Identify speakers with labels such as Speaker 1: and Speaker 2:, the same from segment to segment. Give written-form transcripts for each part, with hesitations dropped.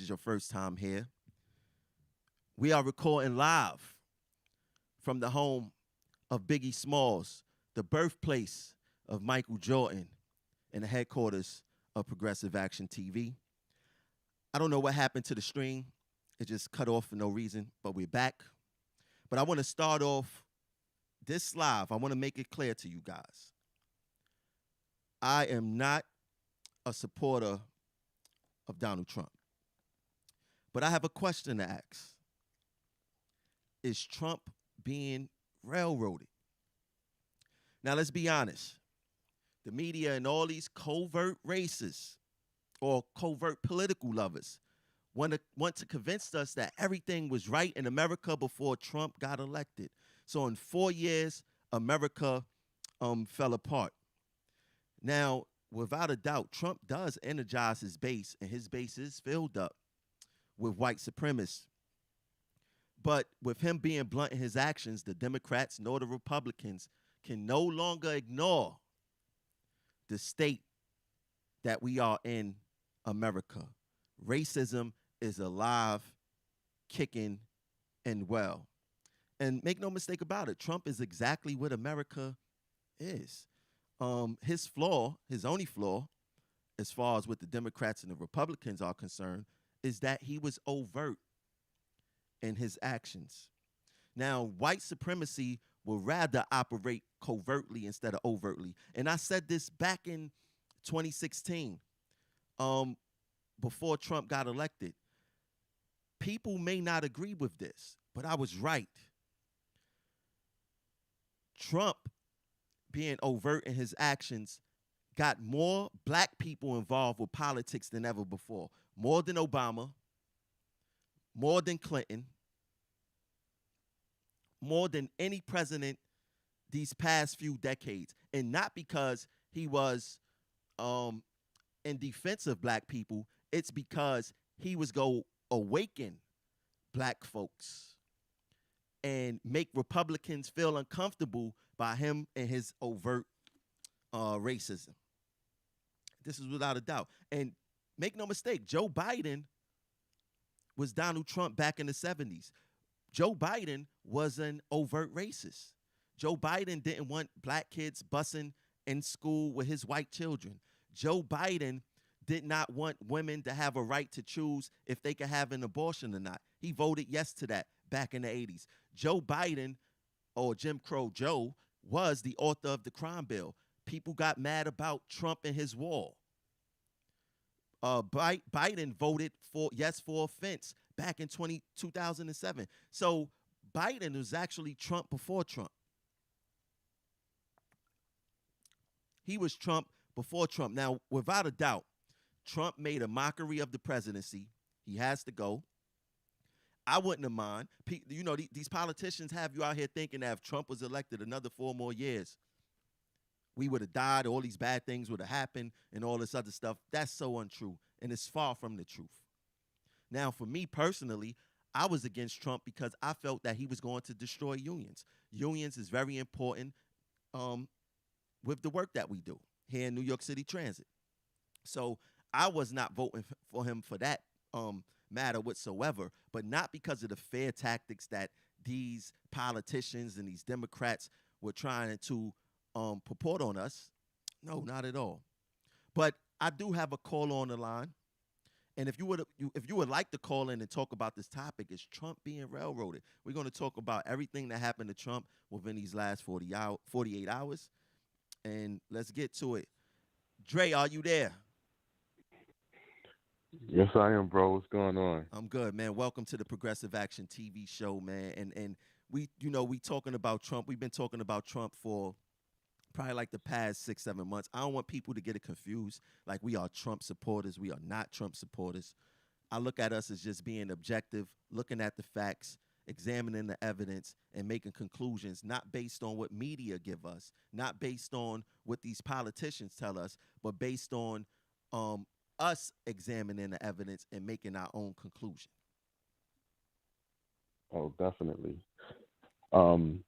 Speaker 1: your first time here, we are recording live from the home of Biggie Smalls, the birthplace of Michael Jordan, and the headquarters of Progressive Action TV. I don't know what happened to the stream. It just cut off for no reason, but we're back. But I want to start off this live. I want to make it clear to you guys. I am not a supporter of Donald Trump. But I have a question to ask. Is Trump being railroaded? Now, let's be honest. The media and all these covert racists or covert political lovers want to convince us that everything was right in America before Trump got elected. So in 4 years, America fell apart. Now, without a doubt, Trump does energize his base, and his base is filled up with white supremacists. But with him being blunt in his actions, the Democrats nor the Republicans can no longer ignore the state that we are in America. Racism is alive, kicking, and well. And make no mistake about it, Trump is exactly what America is. His flaw, his only flaw, as far as what the Democrats and the Republicans are concerned, is that he was overt in his actions. Now, white supremacy will rather operate covertly instead of overtly. And I said this back in 2016, before Trump got elected. People may not agree with this, but I was right. Trump, being overt in his actions, got more black people involved with politics than ever before. More than Obama, more than Clinton, more than any president these past few decades. And not because he was in defense of black people, it's because he was going to awaken black folks and make Republicans feel uncomfortable by him and his overt racism. This is without a doubt. And make no mistake, Joe Biden was Donald Trump back in the 70s. Joe Biden was an overt racist. Joe Biden didn't want black kids busing in school with his white children. Joe Biden did not want women to have a right to choose if they could have an abortion or not. He voted yes to that back in the 80s. Joe Biden, or Jim Crow Joe, was the author of the crime bill. People got mad about Trump and his wall. Biden voted for offense back in 2007. So Biden was actually Trump before Trump. He was Trump before Trump. Now, without a doubt, Trump made a mockery of the presidency. He has to go. I wouldn't have mind. You know, these politicians have you out here thinking that if Trump was elected another 4 more years, we would have died, all these bad things would have happened, and all this other stuff. That's so untrue, and it's far from the truth. Now, for me personally, I was against Trump because I felt that he was going to destroy unions. Unions is very important with the work that we do here in New York City Transit. So I was not voting for him for that matter whatsoever, but not because of the fair tactics that these politicians and these Democrats were trying to purport on us. No, not at all. But I do have a call on the line. And if you would like to call in and talk about this topic, is Trump being railroaded? We're going to talk about everything that happened to Trump within these last 48 hours. And let's get to it. Dre, are you there?
Speaker 2: Yes, I am, bro. What's going on?
Speaker 1: I'm good, man. Welcome to the Progressive Action TV show, man. And we talking about Trump. We've been talking about Trump for probably like the past 6-7 months. I don't want people to get it confused. Like we are Trump supporters. We are not Trump supporters. I look at us as just being objective, looking at the facts, examining the evidence, and making conclusions, not based on what media give us, not based on what these politicians tell us, but based on us examining the evidence and making our own conclusion.
Speaker 2: Oh, definitely. Um,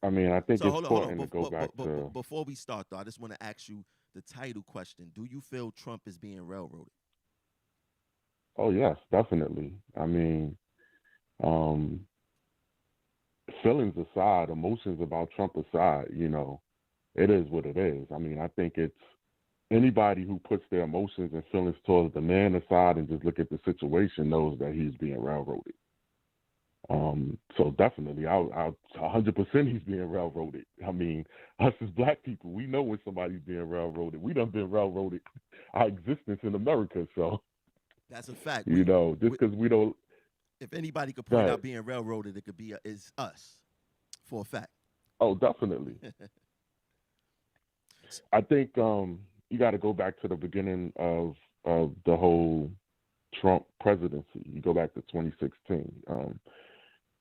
Speaker 2: I mean, I think
Speaker 1: So
Speaker 2: it's
Speaker 1: hold on.
Speaker 2: important to go back to.
Speaker 1: Before we start, though, I just want to ask you the title question. Do you feel Trump is being railroaded?
Speaker 2: Oh yes, definitely. I mean, um, feelings aside, emotions about Trump aside, it is what it is. I mean, I think it's anybody who puts their emotions and feelings towards the man aside and just look at the situation knows that he's being railroaded. So definitely, I 100% he's being railroaded. I mean, us as black people, we know when somebody's being railroaded. We done been railroaded our existence in America. So,
Speaker 1: That's a fact. We,
Speaker 2: just
Speaker 1: we
Speaker 2: because we don't,
Speaker 1: if anybody could
Speaker 2: go
Speaker 1: point
Speaker 2: ahead.
Speaker 1: out being railroaded, it could be is us for a fact.
Speaker 2: Oh, definitely. I think you got to go back to the beginning of the whole Trump presidency. You go back to 2016.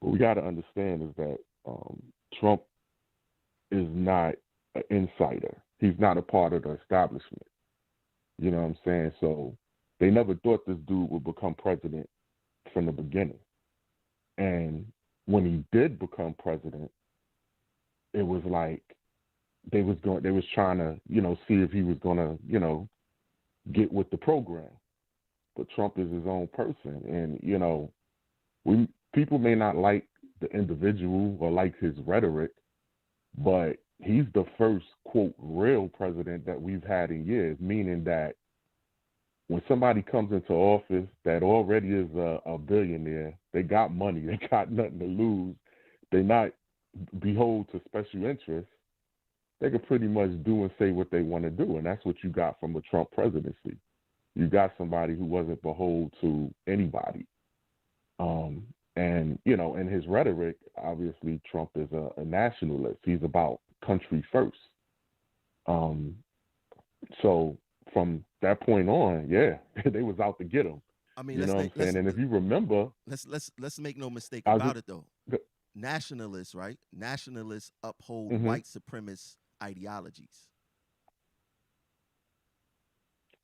Speaker 2: What we got to understand is that Trump is not an insider. He's not a part of the establishment. You know what I'm saying? So they never thought this dude would become president from the beginning. And when he did become president, it was like they was trying to, see if he was gonna, get with the program. But Trump is his own person. And, we people may not like the individual or like his rhetoric, but he's the first quote real president that we've had in years, meaning that when somebody comes into office that already is a billionaire, they got money, they got nothing to lose, they're not behold to special interests, they can pretty much do and say what they want to do. And that's what you got from the Trump presidency. You got somebody who wasn't behold to anybody. Um, and, in his rhetoric, obviously, Trump is a nationalist. He's about country first. Um, so from that point on, yeah, they was out to get him.
Speaker 1: I mean,
Speaker 2: You know what I'm saying? And if you remember,
Speaker 1: let's make no mistake
Speaker 2: I was
Speaker 1: about
Speaker 2: just,
Speaker 1: it though. Nationalists, right? Nationalists uphold
Speaker 2: mm-hmm.
Speaker 1: white supremacist ideologies.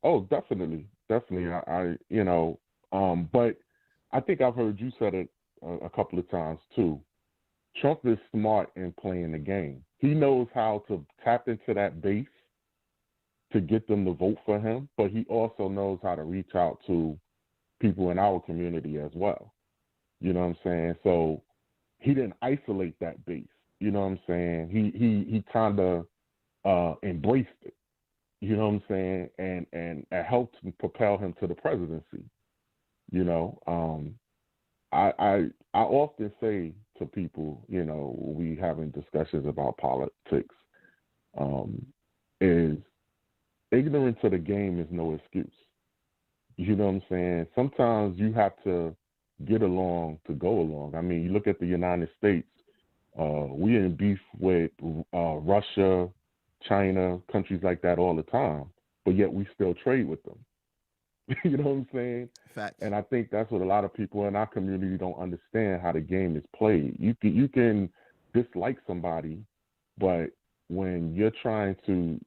Speaker 2: Oh, definitely, definitely. But I think I've heard you said it a couple of times too. Trump is smart in playing the game. He knows how to tap into that base to get them to vote for him, but he also knows how to reach out to people in our community as well. You know what I'm saying? So he didn't isolate that base. You know what I'm saying? He kind of embraced it. You know what I'm saying? And it helped propel him to the presidency. You know, I often say to people, we having discussions about politics, um, is ignorance of the game is no excuse. You know what I'm saying? Sometimes you have to get along to go along. I mean, you look at the United States. We in beef with Russia, China, countries like that all the time, but yet we still trade with them. You know what I'm saying?
Speaker 1: Facts.
Speaker 2: And I think that's what a lot of people in our community don't understand how the game is played. You can dislike somebody, but when you're trying to,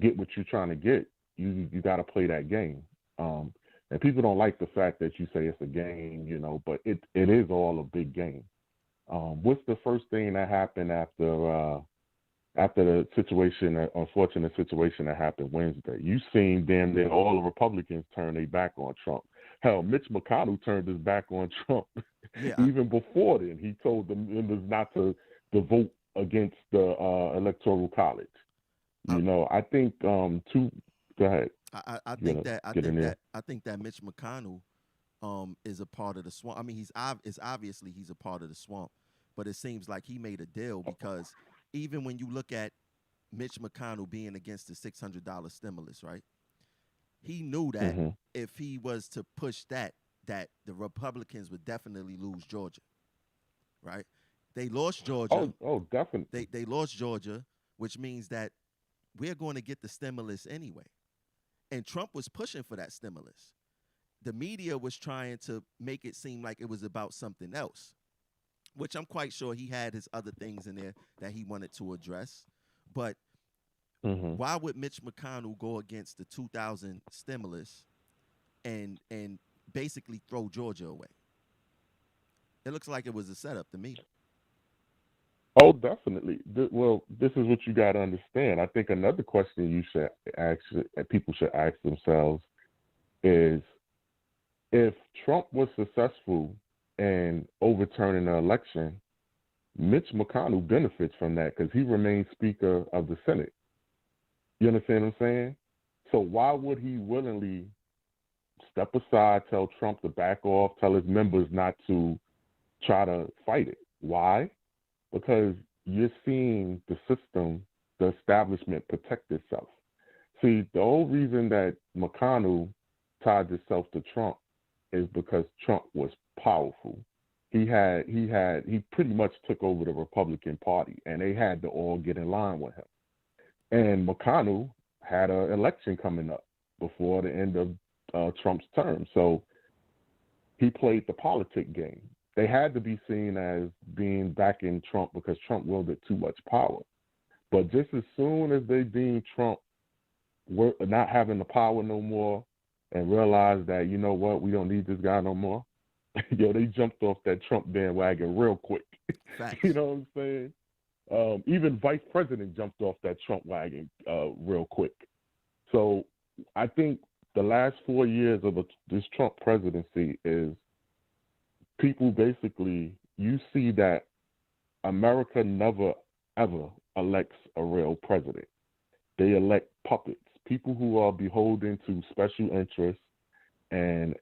Speaker 2: get what you're trying to get, you got to play that game. Um, and people don't like the fact that you say it's a game, but it is all a big game. What's the first thing that happened after the situation, unfortunate situation that happened Wednesday? You seen damn near all the Republicans turn their back on Trump. Hell, Mitch McConnell turned his back on Trump
Speaker 1: Yeah,
Speaker 2: even before then. He told the members not to vote against the Electoral College.
Speaker 1: I,
Speaker 2: I think two. Go ahead.
Speaker 1: I
Speaker 2: You
Speaker 1: think
Speaker 2: gonna
Speaker 1: that I
Speaker 2: get in
Speaker 1: think
Speaker 2: there?
Speaker 1: that I think that Mitch McConnell is a part of the swamp. I mean, it's obviously he's a part of the swamp, but it seems like he made a deal because even when you look at Mitch McConnell being against the $600 stimulus, right? He knew that
Speaker 2: Mm-hmm.
Speaker 1: if he was to push that, that the Republicans would definitely lose Georgia, right? They lost Georgia.
Speaker 2: Oh, definitely.
Speaker 1: They lost Georgia, which means that we're going to get the stimulus anyway. And Trump was pushing for that stimulus. The media was trying to make it seem like it was about something else, which I'm quite sure he had his other things in there that he wanted to address. But
Speaker 2: Mm-hmm.
Speaker 1: why would Mitch McConnell go against the 2000 stimulus and basically throw Georgia away? It looks like it was a setup to me.
Speaker 2: Oh, definitely. Well, this is what you got to understand. I think another question you should ask, people should ask themselves is, if Trump was successful in overturning the election, Mitch McConnell benefits from that because he remains Speaker of the Senate. You understand what I'm saying? So why would he willingly step aside, tell Trump to back off, tell his members not to try to fight it? Why? Because you're seeing the system, the establishment protect itself. See, the whole reason that McConnell tied himself to Trump is because Trump was powerful. He pretty much took over the Republican Party, and they had to all get in line with him. And McConnell had an election coming up before the end of Trump's term, so he played the politic game. They had to be seen as being backing Trump because Trump wielded too much power. But just as soon as they deemed Trump not having the power no more and realized that, you know what, we don't need this guy no more, they jumped off that Trump bandwagon real quick. You know what I'm saying? Even Vice President jumped off that Trump wagon real quick. So I think the last 4 years of this Trump presidency is people basically, you see that America never, ever elects a real president. They elect puppets, people who are beholden to special interests and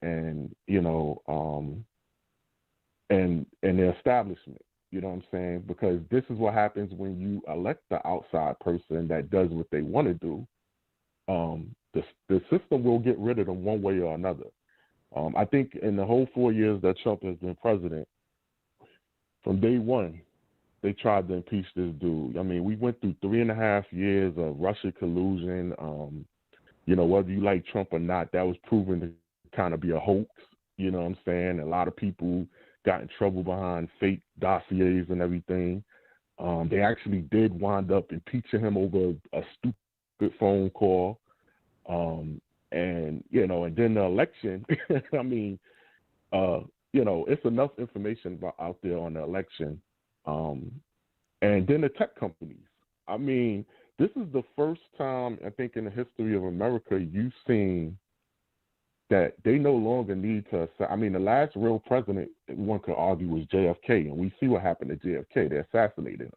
Speaker 2: the establishment. You know what I'm saying? Because this is what happens when you elect the outside person that does what they want to do. The system will get rid of them one way or another. I think in the whole 4 years that Trump has been president, from day one, they tried to impeach this dude. I mean, we went through 3.5 years of Russia collusion. Whether you like Trump or not, that was proven to kind of be a hoax. You know what I'm saying? A lot of people got in trouble behind fake dossiers and everything. They actually did wind up impeaching him over a stupid phone call. And then the election, I mean, it's enough information out there on the election. And then the tech companies. I mean, this is the first time, I think, in the history of America, you've seen that they no longer need to. I mean, the last real president, one could argue, was JFK, and we see what happened to JFK. They assassinated him.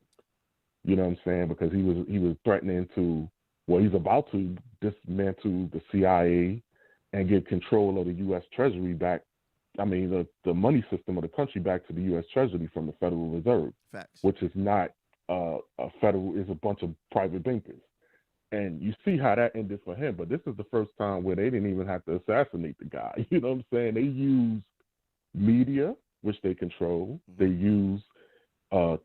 Speaker 2: You know what I'm saying? Because he was threatening to, he's about to dismantle the CIA and get control of the U.S. Treasury back. I mean, the money system of the country back to the U.S. Treasury from the Federal Reserve.
Speaker 1: Facts.
Speaker 2: Which is not a federal, is a bunch of private bankers. And you see how that ended for him. But this is the first time where they didn't even have to assassinate the guy. You know what I'm saying? They use media, which they control. Mm-hmm. They use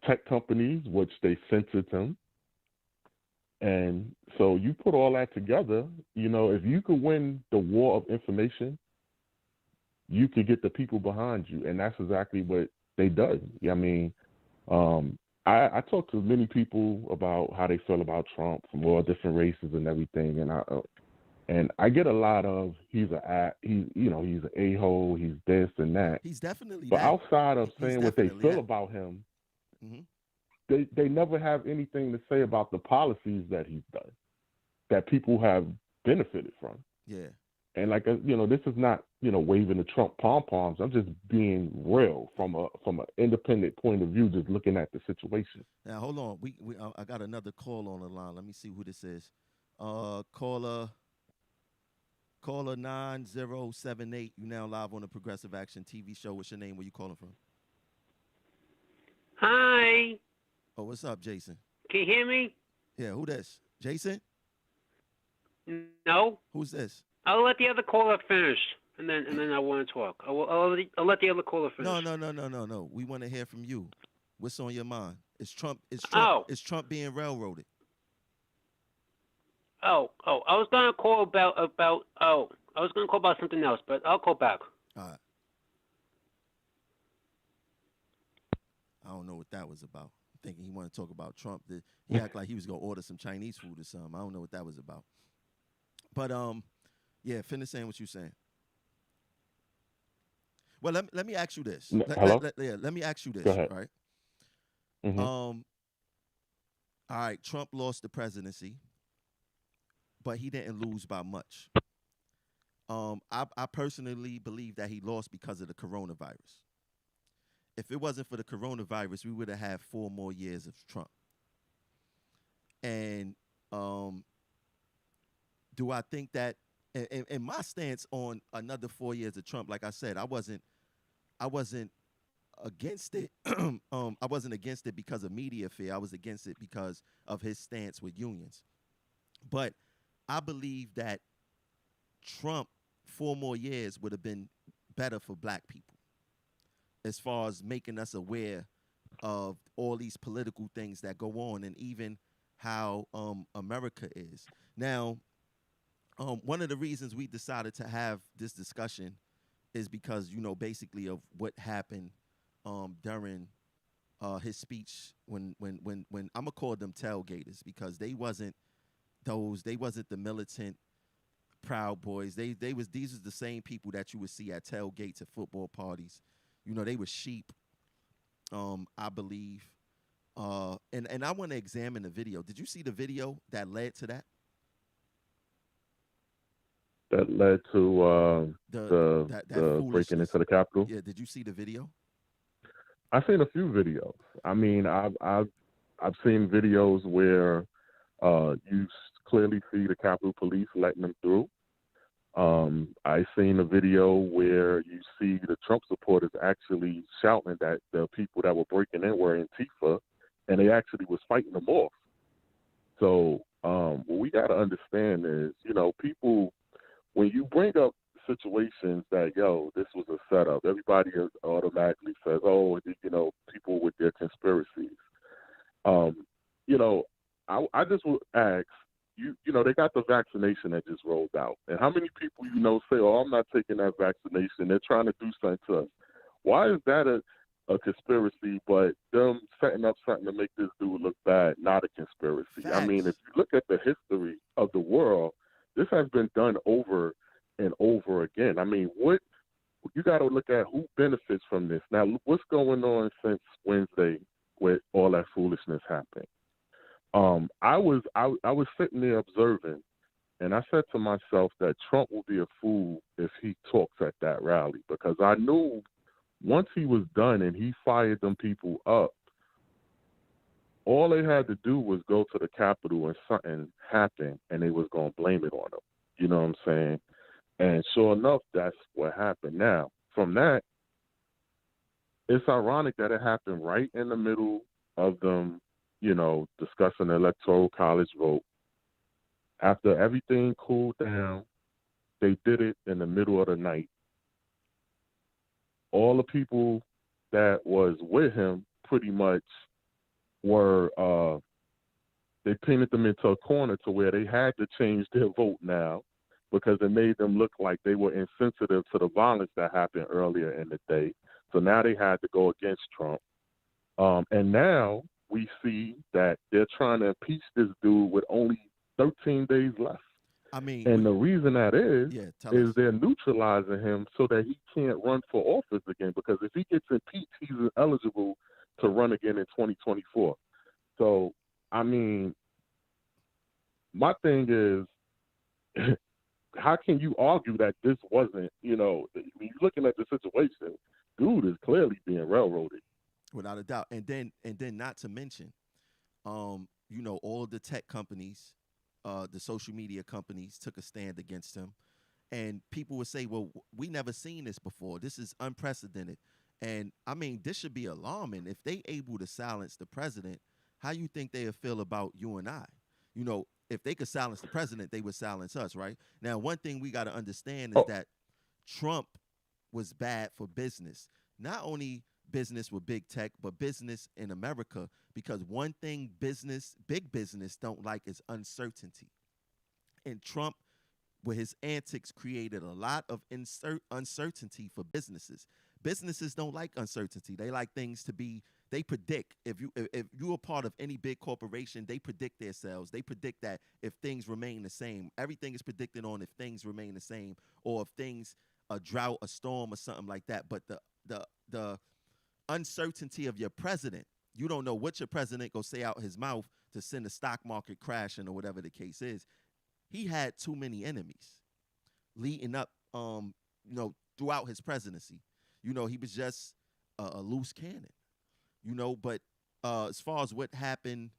Speaker 2: tech companies, which they censored him. And so you put all that together, if you could win the war of information, you could get the people behind you. And that's exactly what they did. I mean, I talk to many people about how they feel about Trump from all different races and everything, and I get a lot of he's an a-hole, he's this and that.
Speaker 1: He's definitely.
Speaker 2: But
Speaker 1: that.
Speaker 2: outside of saying what they feel about him, mm-hmm. they never have anything to say about the policies that he's done, that people have benefited from.
Speaker 1: Yeah.
Speaker 2: And this is not waving the Trump pom-poms. I'm just being real from an independent point of view, just looking at the situation.
Speaker 1: Now hold on, I got another call on the line. Let me see who this is. Caller 9078. You now live on the Progressive Action TV show. What's your name? Where you calling from?
Speaker 3: Hi.
Speaker 1: Oh, what's up, Jason?
Speaker 3: Can you hear me?
Speaker 1: Yeah, who this? Jason?
Speaker 3: No.
Speaker 1: Who's this?
Speaker 3: I'll let the other caller finish, and then I want to talk. I'll let the other caller finish.
Speaker 1: No. We want to hear from you. What's on your mind? It's Trump. It's Trump being railroaded.
Speaker 3: I was gonna call about something else, but I'll call back.
Speaker 1: All right. I don't know what that was about. I'm thinking he wanted to talk about Trump. He acted like he was gonna order some Chinese food or something. I don't know what that was about. But yeah, finish saying what you're saying. Well, let me ask you this.
Speaker 2: Hello?
Speaker 1: Let me ask you this,
Speaker 2: Go ahead.
Speaker 1: right?
Speaker 2: Mm-hmm.
Speaker 1: All right, Trump lost the presidency, but he didn't lose by much. I personally believe that he lost because of the coronavirus. If it wasn't for the coronavirus, we would have had 4 more years of Trump. And do I think that? And my stance on another 4 years of Trump, like I said, I wasn't against it. I wasn't against it because of media fear. I was against it because of his stance with unions. But I believe that Trump 4 more years would have been better for black people as far as making us aware of all these political things that go on and even how America is. Now, one of the reasons we decided to have this discussion is because, basically of what happened during his speech when I'm gonna call them tailgaters because they wasn't the militant Proud Boys. These was the same people that you would see at tailgates at football parties. They were sheep, I believe. And I want to examine the video. Did you see the video that led to that?
Speaker 2: That led to the breaking into the Capitol.
Speaker 1: Yeah, did you see the video?
Speaker 2: I've seen a few videos. I mean, I've seen videos where you clearly see the Capitol Police letting them through. I seen a video where you see the Trump supporters actually shouting that the people that were breaking in were Antifa, and they actually was fighting them off. So what we got to understand is, people, when you bring up situations that, this was a setup, everybody automatically says, oh, people with their conspiracies. I just would ask, they got the vaccination that just rolled out. And how many people, say, oh, I'm not taking that vaccination. They're trying to do something to us. Why is that a conspiracy, but them setting up something to make this dude look bad, not a conspiracy?
Speaker 1: Facts.
Speaker 2: I mean, if you look at the history of the world, this has been done over and over again. I mean, you got to look at who benefits from this. Now, what's going on since Wednesday with all that foolishness happened? I was sitting there observing, and I said to myself that Trump will be a fool if he talks at that rally, because I knew once he was done and he fired them people up, all they had to do was go to the Capitol and something happened, and they was going to blame it on him. You know what I'm saying? And sure enough, that's what happened. Now, from that, it's ironic that it happened right in the middle of them, discussing the Electoral College vote. After everything cooled down, they did it in the middle of the night. All the people that was with him pretty much were, they painted them into a corner to where they had to change their vote now because it made them look like they were insensitive to the violence that happened earlier in the day. So now they had to go against Trump. And now we see that they're trying to impeach this dude with only 13 days left.
Speaker 1: I mean,
Speaker 2: and the reason that is they're neutralizing him so that he can't run for office again, because if he gets impeached, he's ineligible to run again in 2024. So, I mean, my thing is, how can you argue that this wasn't, when you're looking at the situation, dude is clearly being railroaded.
Speaker 1: Without a doubt. And then not to mention, all the tech companies, the social media companies took a stand against him. And people would say, well, we never seen this before. This is unprecedented. And, I mean, this should be alarming. If they able to silence the president, how you think they'll feel about you and I? If they could silence the president, they would silence us, right? Now, one thing we got to understand is that Trump was bad for business. Not only business with big tech, but business in America, because one thing big business don't like is uncertainty. And Trump, with his antics, created a lot of uncertainty for businesses. Businesses don't like uncertainty. They like things to be, they predict. If you're a part of any big corporation, they predict themselves. They predict that if things remain the same, everything is predicted on if things remain the same, or if things, a drought, a storm, or something like that. But the uncertainty of your president, you don't know what your president gonna say out his mouth to send the stock market crashing or whatever the case is. He had too many enemies leading up throughout his presidency. He was just a loose cannon. But as far as what happened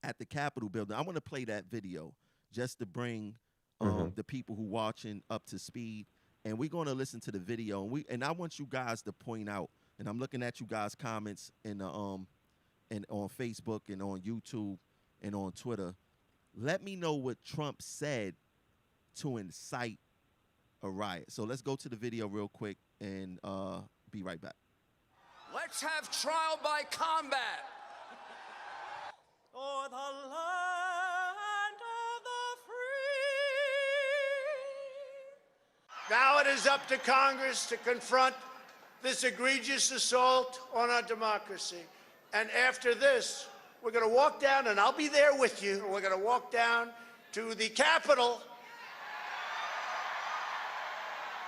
Speaker 1: at the Capitol building, I want to play that video just to bring the people who watching up to speed. And we're going to listen to the video, and I want you guys to point out. And I'm looking at you guys' comments and on Facebook and on YouTube and on Twitter. Let me know what Trump said to incite a riot. So let's go to the video real quick and be right back.
Speaker 4: Let's have trial by combat.
Speaker 5: O'er the land of the free.
Speaker 6: Now it is up to Congress to confront this egregious assault on our democracy. And after this, we're going to walk down, and I'll be there with you. We're going to walk down to the Capitol,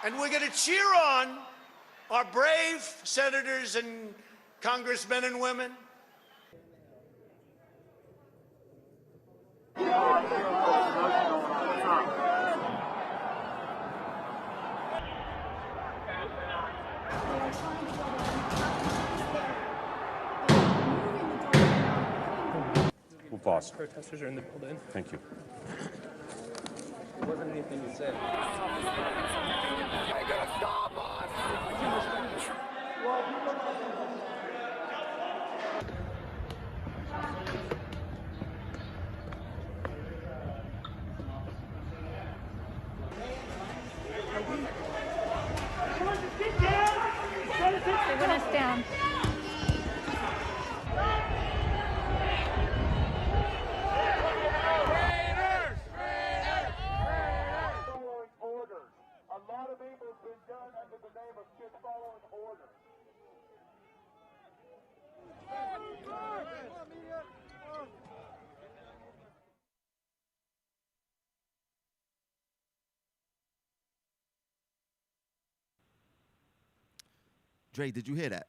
Speaker 6: and we're going to cheer on our brave senators and congressmen and women.
Speaker 7: Pause.
Speaker 5: Protesters are in the building.
Speaker 7: Thank you.
Speaker 5: There wasn't anything to say.
Speaker 4: They're gonna stop us.
Speaker 8: They want us down.
Speaker 1: Dre, did you hear that?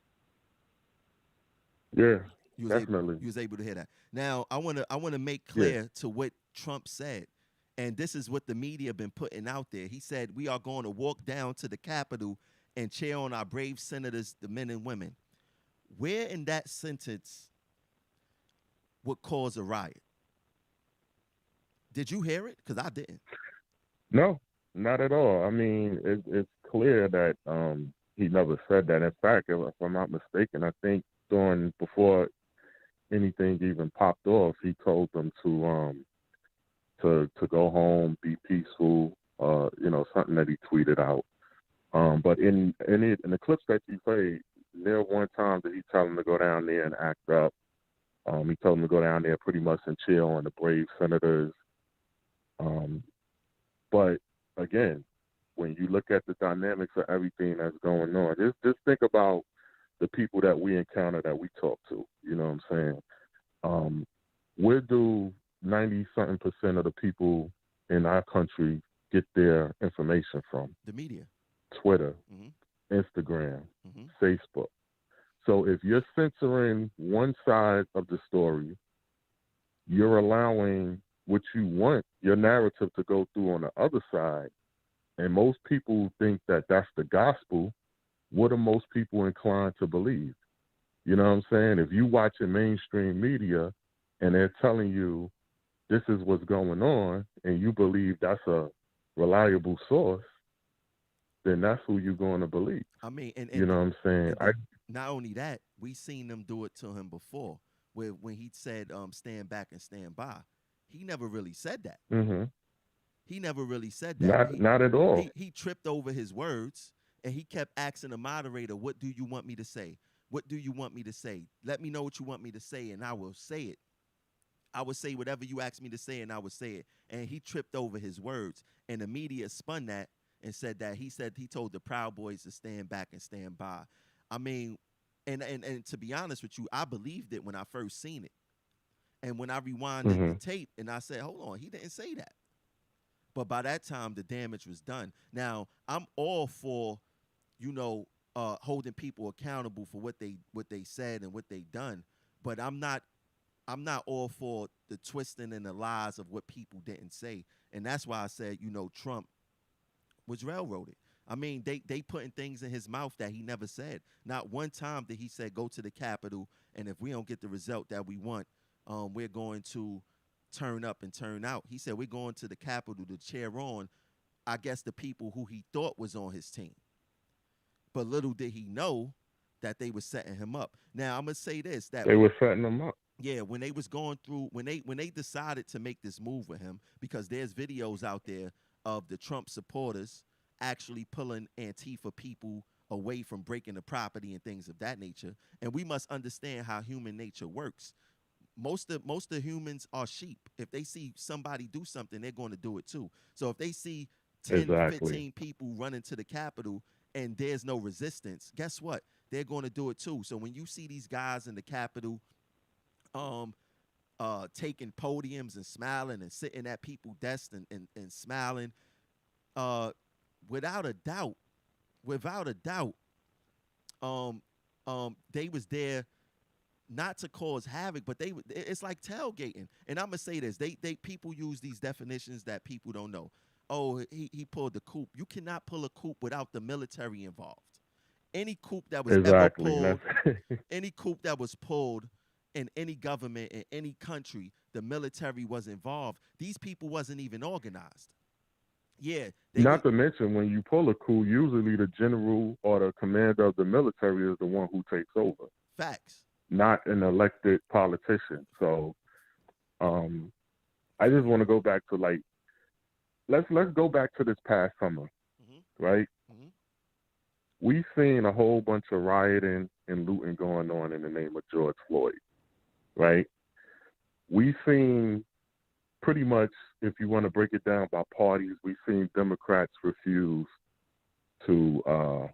Speaker 2: Yeah,
Speaker 1: You was
Speaker 2: definitely.
Speaker 1: You was able to hear that. Now, I want to make clear to what Trump said, and this is what the media been putting out there. He said, we are going to walk down to the Capitol and cheer on our brave senators, the men and women. Where in that sentence would cause a riot? Did you hear it? Because I didn't.
Speaker 2: No, not at all. I mean, it's clear that he never said that. In fact, if I'm not mistaken, I think before anything even popped off, he told them to go home, be peaceful. Something that he tweeted out. But in the clips that you played, there one time that he told them to go down there and act up. He told them to go down there pretty much and chill on the brave senators. But again, when you look at the dynamics of everything that's going on, just think about the people that we encounter, that we talk to. You know what I'm saying? Where do 90-something% of the people in our country get their information from?
Speaker 1: The media.
Speaker 2: Twitter, Instagram, Facebook. So if you're censoring one side of the story, you're allowing what you want your narrative to go through on the other side. And most people think that that's the gospel. What are most people inclined to believe? You know what I'm saying? If you watching mainstream media and they're telling you this is what's going on, and you believe that's a reliable source, then that's who you're going to believe.
Speaker 1: I mean, and
Speaker 2: you know what I'm saying?
Speaker 1: Not only that, we seen them do it to him before, when he said, stand back and stand by. He never really said that.
Speaker 2: Mm-hmm.
Speaker 1: He never really said that.
Speaker 2: Not at all.
Speaker 1: He tripped over his words, and he kept asking the moderator, what do you want me to say? What do you want me to say? Let me know what you want me to say, and I will say it. I would say whatever you ask me to say, and I would say it. And he tripped over his words, and the media spun that and said that he told the Proud Boys to stand back and stand by. I mean, and to be honest with you, I believed it when I first seen it. And when I rewinded the tape, and I said, hold on, he didn't say that. But by that time, the damage was done. Now, I'm all for, holding people accountable for what they said and what they done. But I'm not all for the twisting and the lies of what people didn't say. And that's why I said, Trump was railroaded. I mean, they putting things in his mouth that he never said. Not one time did he say, go to the Capitol, and if we don't get the result that we want, we're going to turn up and turn out. He said, we're going to the Capitol to cheer on, I guess, the people who he thought was on his team. But little did he know that they were setting him up. Now, I'm going to say this. That
Speaker 2: They were setting him up.
Speaker 1: yeah, when they was going through, when they decided to make this move with him, because there's videos out there of the Trump supporters actually pulling Antifa people away from breaking the property and things of that nature. And we must understand how human nature works. Most of humans are sheep. If they see somebody do something, they're going to do it too. So if they see 10,
Speaker 2: Exactly.
Speaker 1: 15 people running to the Capitol and there's no resistance, guess what? They're going to do it too. So when you see these guys in the Capitol taking podiums and smiling and sitting at people's desks and smiling, without a doubt, they was there not to cause havoc, but it's like tailgating. And I'm gonna say this: they people use these definitions that people don't know. Oh, he pulled the coup. You cannot pull a coup without the military involved. Any coup that was ever pulled, any coup that was pulled in any government in any country, the military was involved. These people wasn't even organized. Yeah.
Speaker 2: Not to mention, when you pull a coup, usually the general or the commander of the military is the one who takes over.
Speaker 1: Facts.
Speaker 2: Not an elected politician. So I just want to go back to let's go back to this past summer, right?
Speaker 1: Mm-hmm.
Speaker 2: We've seen a whole bunch of rioting and looting going on in the name of George Floyd, right? We've seen pretty much, if you want to break it down by parties, we've seen Democrats refuse to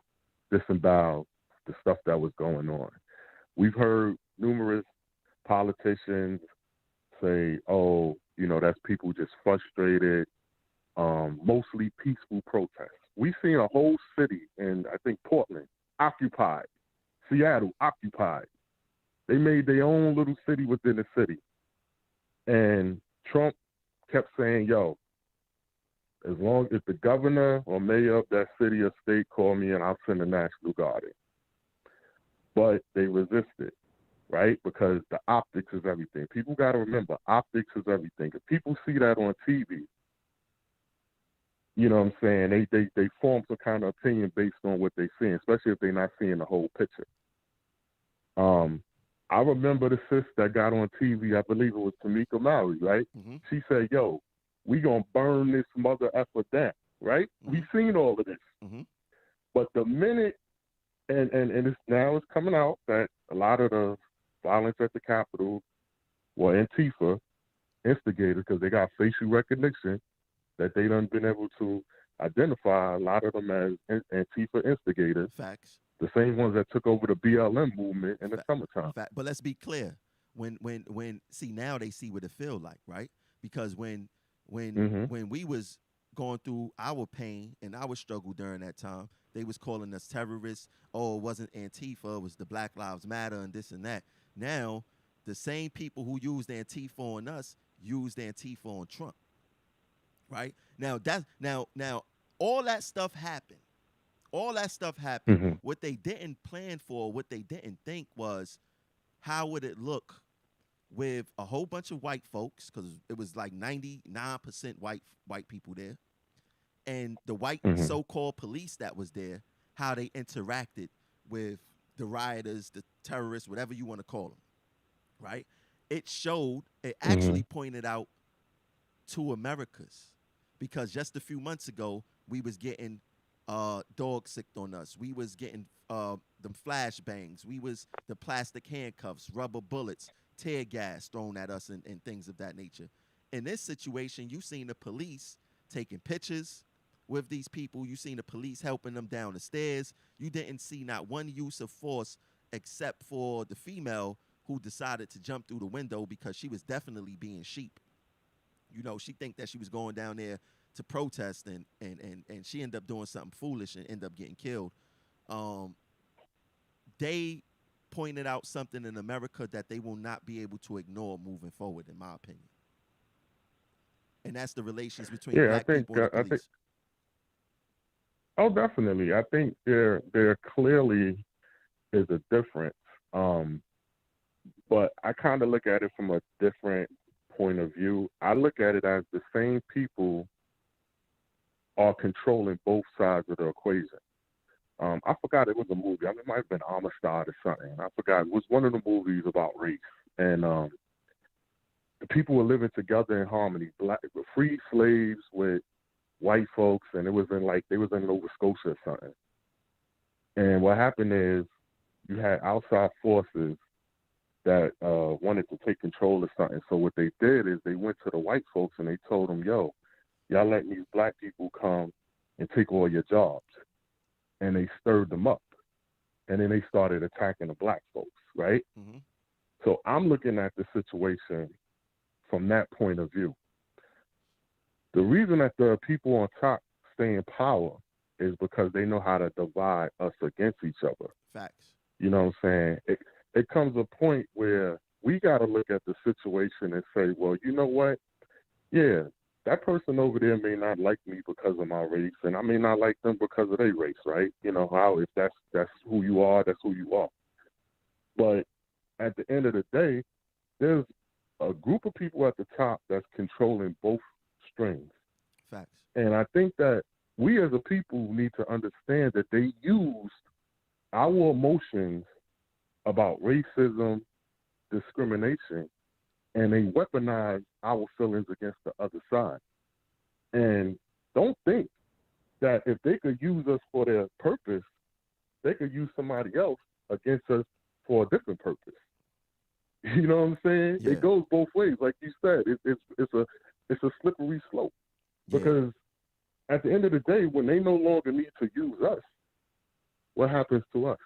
Speaker 2: disavow the stuff that was going on. We've heard numerous politicians say, oh, that's people just frustrated, mostly peaceful protests. We've seen a whole city in, I think, Portland, occupied, Seattle, occupied. They made their own little city within the city. And Trump kept saying, yo, as long as the governor or mayor of that city or state call me and I'll send the National Guard in. But they resisted, right? Because the optics is everything. People got to remember, optics is everything. If people see that on TV, you know what I'm saying, they form some kind of opinion based on what they're seeing, especially if they're not seeing the whole picture. I remember the sis that got on TV, I believe it was Tamika Mallory, right?
Speaker 1: Mm-hmm.
Speaker 2: She said, yo, we going to burn this mother effer down, right?
Speaker 1: Mm-hmm.
Speaker 2: We've seen all of this.
Speaker 1: Mm-hmm.
Speaker 2: But the minute, and it's coming out that a lot of the violence at the Capitol were Antifa instigators because they got facial recognition that they done been able to identify a lot of them as Antifa instigators.
Speaker 1: Facts.
Speaker 2: The same ones that took over the BLM movement in the summertime.
Speaker 1: But let's be clear. When see, now they see what it feel like, right? Because when we was going through our pain and our struggle during that time, they was calling us terrorists. Oh, it wasn't Antifa, it was the Black Lives Matter and this and that. Now, the same people who used Antifa on us used Antifa on Trump. Right? Now all that stuff happened.
Speaker 2: Mm-hmm.
Speaker 1: What they didn't plan for, what they didn't think was, how would it look with a whole bunch of white folks, because it was like 99% white people there, and the white so-called police that was there, how they interacted with the rioters, the terrorists, whatever you want to call them, right? It actually pointed out to Americas, because just a few months ago, we was getting dog sicked on us. We was getting them flashbangs. We was the plastic handcuffs, rubber bullets, tear gas thrown at us and things of that nature. In this situation, you seen the police taking pictures with these people. You seen the police helping them down the stairs. You didn't see not one use of force except for the female who decided to jump through the window because she was definitely being sheep. She think that she was going down there to protest and she ended up doing something foolish and ended up getting killed. They pointed out something in America that they will not be able to ignore moving forward, in my opinion. And that's the relations between black people and the police.
Speaker 2: Oh, definitely. I think there clearly is a difference. Um, but I kind of look at it from a different point of view. I look at it as the same people are controlling both sides of the equation. I forgot it was a movie. I mean, it might have been Amistad or something. I forgot. It was one of the movies about race. And the people were living together in harmony. Black, free slaves with white folks, and it was in like they was in Nova Scotia or something. And what happened is you had outside forces that wanted to take control of something. So what they did is they went to the white folks and they told them, "Yo, y'all letting these black people come and take all your jobs." And they stirred them up, and then they started attacking the black folks, right?
Speaker 1: Mm-hmm.
Speaker 2: So I'm looking at the situation from that point of view. The reason that the people on top stay in power is because they know how to divide us against each other.
Speaker 1: Facts.
Speaker 2: You know what I'm saying? It comes a point where we got to look at the situation and say, well, you know what? Yeah, that person over there may not like me because of my race, and I may not like them because of their race, right? You know, how if that's who you are, that's who you are. But at the end of the day, there's a group of people at the top that's controlling both strings.
Speaker 1: Facts.
Speaker 2: And I think that we as a people need to understand that they used our emotions about racism, discrimination, and they weaponized our feelings against the other side. And don't think that if they could use us for their purpose, they could use somebody else against us for a different purpose. You know what I'm saying?
Speaker 1: Yeah.
Speaker 2: It goes both ways, like you said. It's a slippery slope because at the end of the day, when they no longer need to use us, what happens to us?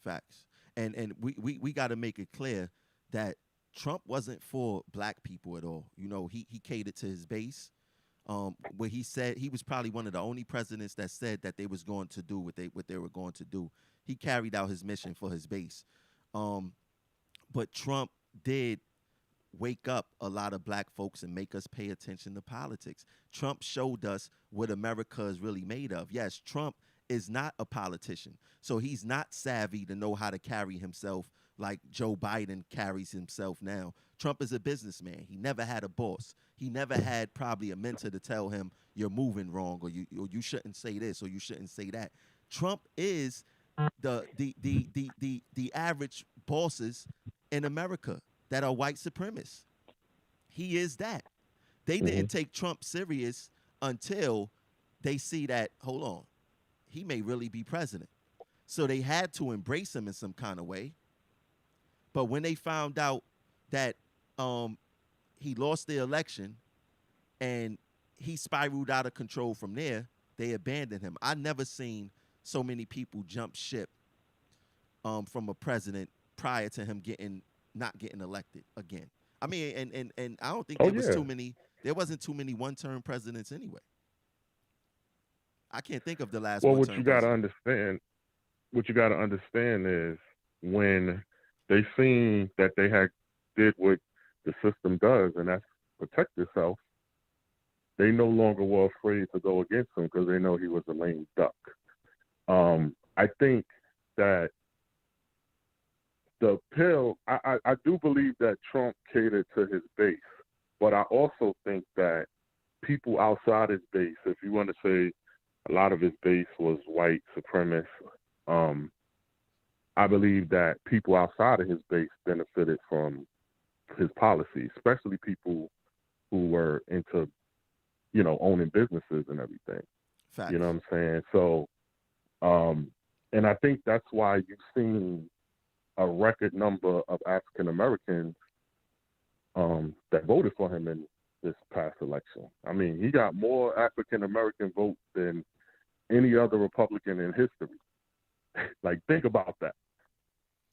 Speaker 1: Facts. And we got to make it clear that Trump wasn't for black people at all. You know, he catered to his base. Where he said he was probably one of the only presidents that said that they was going to do what they were going to do. He carried out his mission for his base. But Trump did wake up a lot of black folks and make us pay attention to politics. Trump showed us what America is really made of. Yes, Trump is not a politician. So he's not savvy to know how to carry himself like Joe Biden carries himself now. Trump is a businessman. He never had a boss. He never had probably a mentor to tell him you're moving wrong or you shouldn't say this or you shouldn't say that. Trump is the average bosses in America that are white supremacists. He is that. They didn't take Trump serious until they see that, hold on, he may really be president. So they had to embrace him in some kind of way. But when they found out that he lost the election and he spiraled out of control from there, they abandoned him. I never seen so many people jump ship from a president prior to him not getting elected again. I mean, and I don't think there wasn't too many one-term presidents anyway. I can't think of the last one.
Speaker 2: Well, what you got to understand is when they seen that they did what the system does, and that's protect yourself, they no longer were afraid to go against him because they know he was a lame duck. I think that I do believe that Trump catered to his base, but I also think that people outside his base, if you want to say a lot of his base was white supremacists, I believe that people outside of his base benefited from his policies, especially people who were into, owning businesses and everything.
Speaker 1: Facts.
Speaker 2: You know what I'm saying? So, and I think that's why you've seen a record number of African Americans that voted for him in this past election. I mean, he got more African American votes than any other Republican in history. Like, think about that.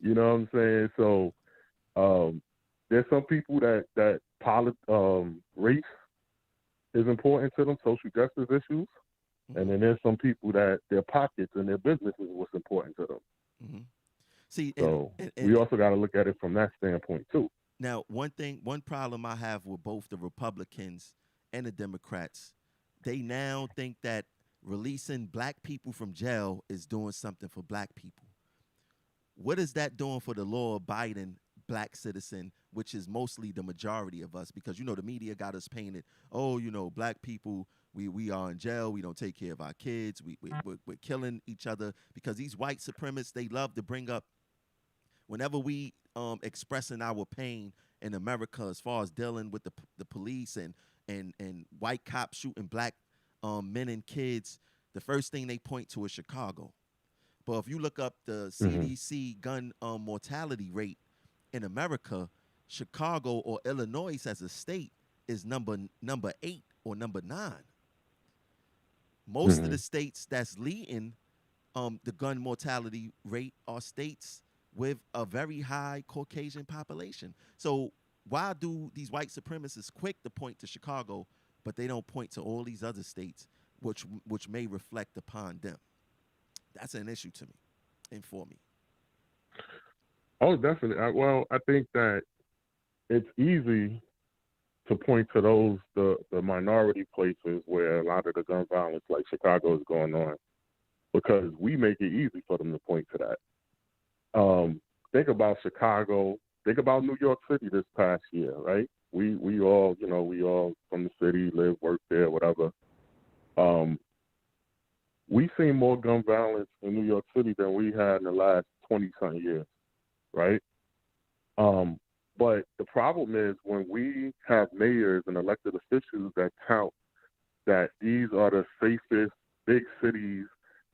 Speaker 2: You know what I'm saying? So there's some people that race is important to them, social justice issues. Mm-hmm. And then there's some people that their pockets and their businesses was important to them.
Speaker 1: Mm-hmm. See,
Speaker 2: so we also got to look at it from that standpoint too.
Speaker 1: Now, one problem I have with both the Republicans and the Democrats, they now think that releasing black people from jail is doing something for black people. What is that doing for the law-abiding black citizen, which is mostly the majority of us? Because, the media got us painted, black people, we are in jail, we don't take care of our kids, we're killing each other, because these white supremacists, they love to bring up, whenever we expressing our pain in America as far as dealing with the police and white cops shooting black men and kids, the first thing they point to is Chicago. But if you look up the CDC gun mortality rate in America, Chicago or Illinois as a state is number 8 or number 9. Most of the states that's leading the gun mortality rate are states with a very high Caucasian population. So why do these white supremacists quick to point to Chicago, but they don't point to all these other states, which may reflect upon them? That's an issue to me and for me.
Speaker 2: Oh, definitely. I think that it's easy to point to those, the minority places where a lot of the gun violence, like Chicago, is going on, because we make it easy for them to point to that. Think about Chicago. Think about New York City this past year, right? We all, we all from the city, live, work there, whatever. We've seen more gun violence in New York City than we had in the last 20-something years, right? But the problem is when we have mayors and elected officials that tout that these are the safest big cities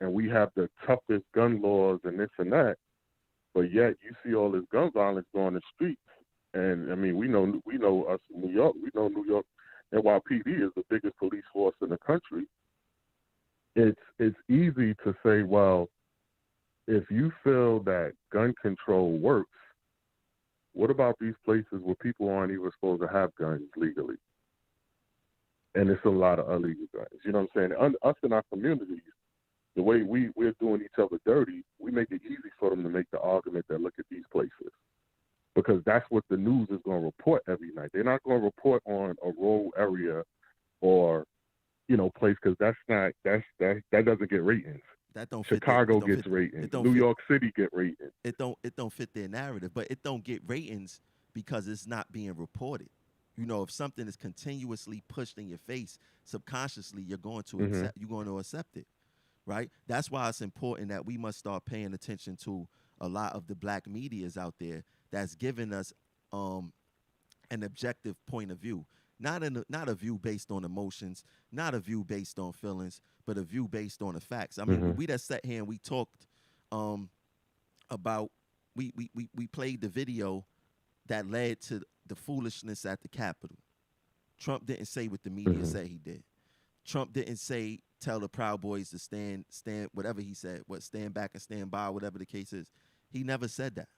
Speaker 2: and we have the toughest gun laws and this and that, but yet you see all this gun violence going the streets. And I mean, we know us in New York. We know New York NYPD is the biggest police force in the country. It's easy to say, well, if you feel that gun control works, what about these places where people aren't even supposed to have guns legally? And it's a lot of illegal guns. You know what I'm saying? Us in our communities, the way we're doing each other dirty, we make it easy for them to make the argument that look at these places. Because that's what the news is going to report every night. They're not going to report on a rural area or, place, because that doesn't get ratings.
Speaker 1: That don't
Speaker 2: Chicago gets ratings. New York City get ratings.
Speaker 1: It don't fit their narrative, but it don't get ratings because it's not being reported. If something is continuously pushed in your face, subconsciously you're going to accept it, right? That's why it's important that we must start paying attention to a lot of the black medias out there that's giving us an objective point of view. Not a view based on emotions, not a view based on feelings, but a view based on the facts. I mean, we just sat here and we talked about, we played the video that led to the foolishness at the Capitol. Trump didn't say what the media said he did. Trump didn't tell the Proud Boys to stand, whatever he said, stand back and stand by, whatever the case is. He never said that.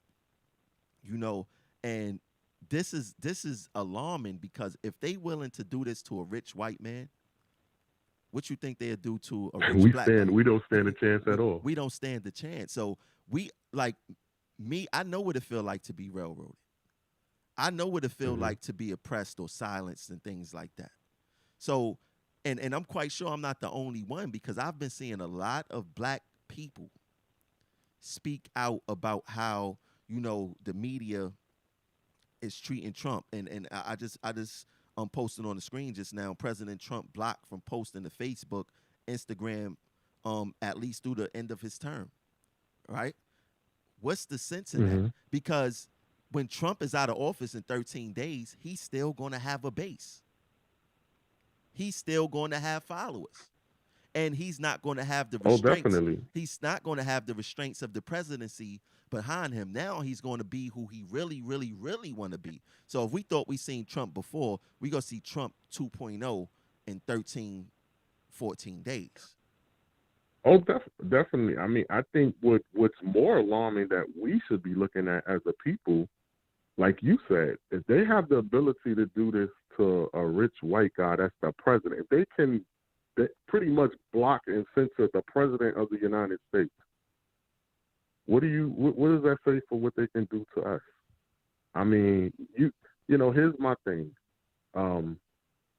Speaker 1: And this is alarming, because if they willing to do this to a rich white man, what you think they'll do to a rich black man?
Speaker 2: We don't stand a chance at all.
Speaker 1: We don't stand a chance. So I know what it feel like to be railroaded. I know what it feel like to be oppressed or silenced and things like that. So, and I'm quite sure I'm not the only one, because I've been seeing a lot of black people speak out about how, the media is treating Trump. And I just posted on the screen just now, President Trump blocked from posting to Facebook, Instagram, at least through the end of his term, right? What's the sense in that? Because when Trump is out of office in 13 days, he's still going to have a base. He's still going to have followers. And he's not going to have the restraints. Oh, definitely. He's not going to have the restraints of the presidency behind him. Now he's going to be who he really, really, really want to be. So if we thought we seen Trump before, we're going to see Trump 2.0 in 13, 14 days.
Speaker 2: Oh, definitely. I mean, I think what's more alarming that we should be looking at as a people, like you said, if they have the ability to do this to a rich white guy that's the president, if they can pretty much block and censor the president of the United States, what does that say for what they can do to us? I mean, here's my thing.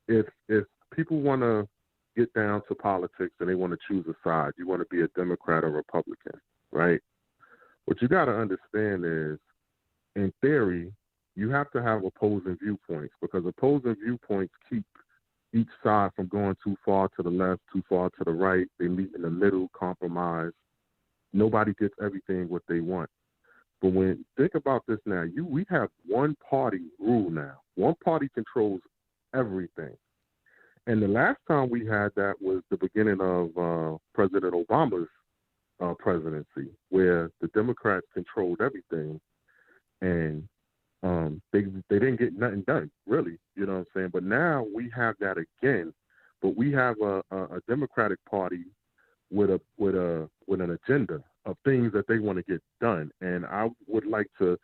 Speaker 2: If people want to get down to politics and they want to choose a side. You want to be a Democrat or Republican, right? What you got to understand is, in theory, you have to have opposing viewpoints because opposing viewpoints keep each side from going too far to the left, too far to the right. They meet in the middle, compromise. Nobody gets everything what they want. But think about this now, we have one party rule now. One party controls everything. And the last time we had that was the beginning of President Obama's presidency, where the Democrats controlled everything, and they didn't get nothing done, really. You know what I'm saying? But now we have that again. But we have a Democratic Party with an agenda of things that they want to get done, and I would like to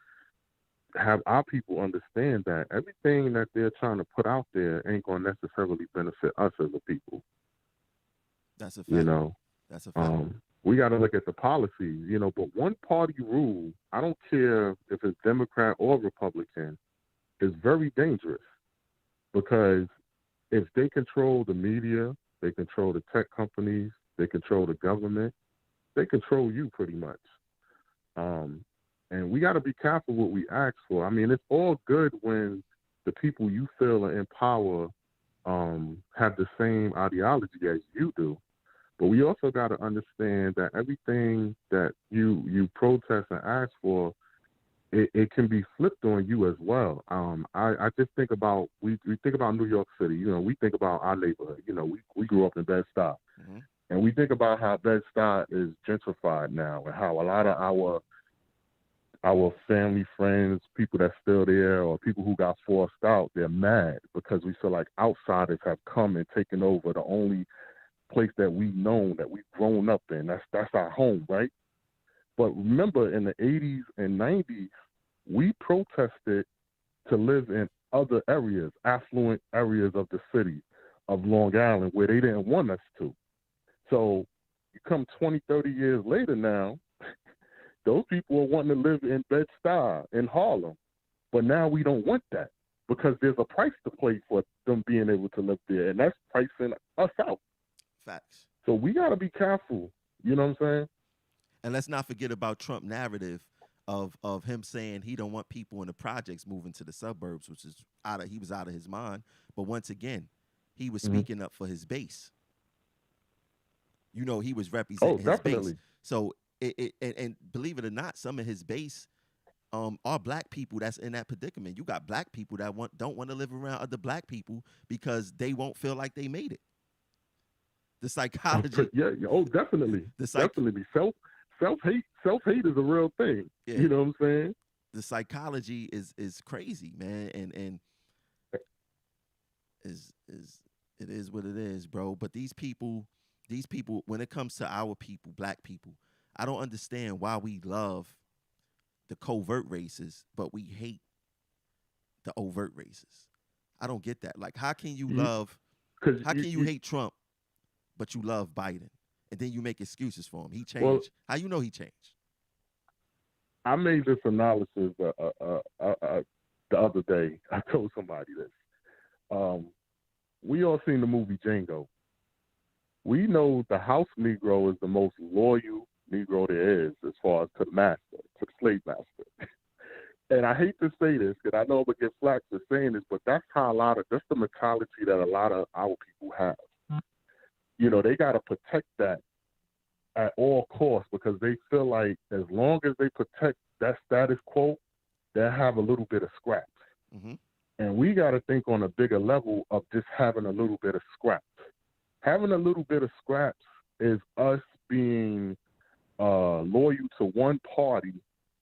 Speaker 2: have our people understand that everything that they're trying to put out there ain't going to necessarily benefit us as a people.
Speaker 1: That's a fact.
Speaker 2: You know,
Speaker 1: that's a fact.
Speaker 2: We got to look at the policies, you know, but one party rule, I don't care if it's Democrat or Republican, is very dangerous because if they control the media, they control the tech companies, they control the government, they control you pretty much. And we got to be careful what we ask for. I mean, it's all good when the people you feel are in power have the same ideology as you do. But we also got to understand that everything that you protest and ask for, it can be flipped on you as well. I just think about, we think about New York City. You know, we think about our neighborhood. You know, we grew up in Bed-Stuy. Mm-hmm. And we think about how Bed-Stuy is gentrified now and how a lot of our family, friends, people that's still there or people who got forced out, they're mad because we feel like outsiders have come and taken over the only place that we've known, that we've grown up in. That's our home, right? But remember, in the 80s and 90s, we protested to live in other areas, affluent areas of the city of Long Island, where they didn't want us to. So you come 20, 30 years later now, those people are wanting to live in Bed-Stuy, in Harlem. But now we don't want that because there's a price to pay for them being able to live there, and that's pricing us out.
Speaker 1: Facts.
Speaker 2: So we got to be careful. You know what I'm saying?
Speaker 1: And let's not forget about Trump narrative of him saying he don't want people in the projects moving to the suburbs, which is he was out of his mind. But once again, he was speaking up for his base. You know, he was representing his base. So and believe it or not, some of his base are black people that's in that predicament. You got black people that don't want to live around other black people because they won't feel like they made it. The psychology.
Speaker 2: Yeah. Oh, definitely. Definitely. Self-hate is a real thing. Yeah. You know what I'm saying?
Speaker 1: The psychology is crazy, man, and it is what it is, bro. But these people, when it comes to our people, black people, I don't understand why we love the covert races, but we hate the overt races. I don't get that. Like, how can you hate Trump, but you love Biden? And then you make excuses for him. He changed. Well, how you know he changed?
Speaker 2: I made this analysis the other day. I told somebody this. We all seen the movie Django. We know the house Negro is the most loyal Negro there is as far as to the master, to the slave master. And I hate to say this because I know I'm going to get flack for saying this, but that's that's the mentality that a lot of our people have. You know, they got to protect that at all costs because they feel like as long as they protect that status quo, they'll have a little bit of scraps. Mm-hmm. And we got to think on a bigger level of just having a little bit of scraps. Having a little bit of scraps is us being loyal to one party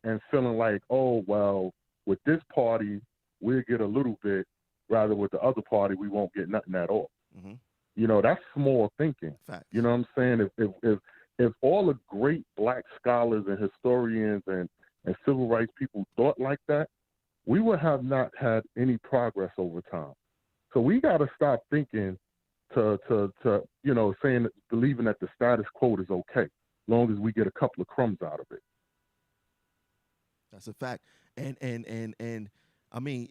Speaker 2: and feeling like, oh, well, with this party, we'll get a little bit, rather with the other party, we won't get nothing at all. Mm-hmm. You know, that's small thinking.
Speaker 1: Facts.
Speaker 2: You know what I'm saying? If all the great black scholars and historians and civil rights people thought like that, we would have not had any progress over time. So we got to stop thinking to you know, believing that the status quo is okay, as long as we get a couple of crumbs out of it.
Speaker 1: That's a fact. And I mean,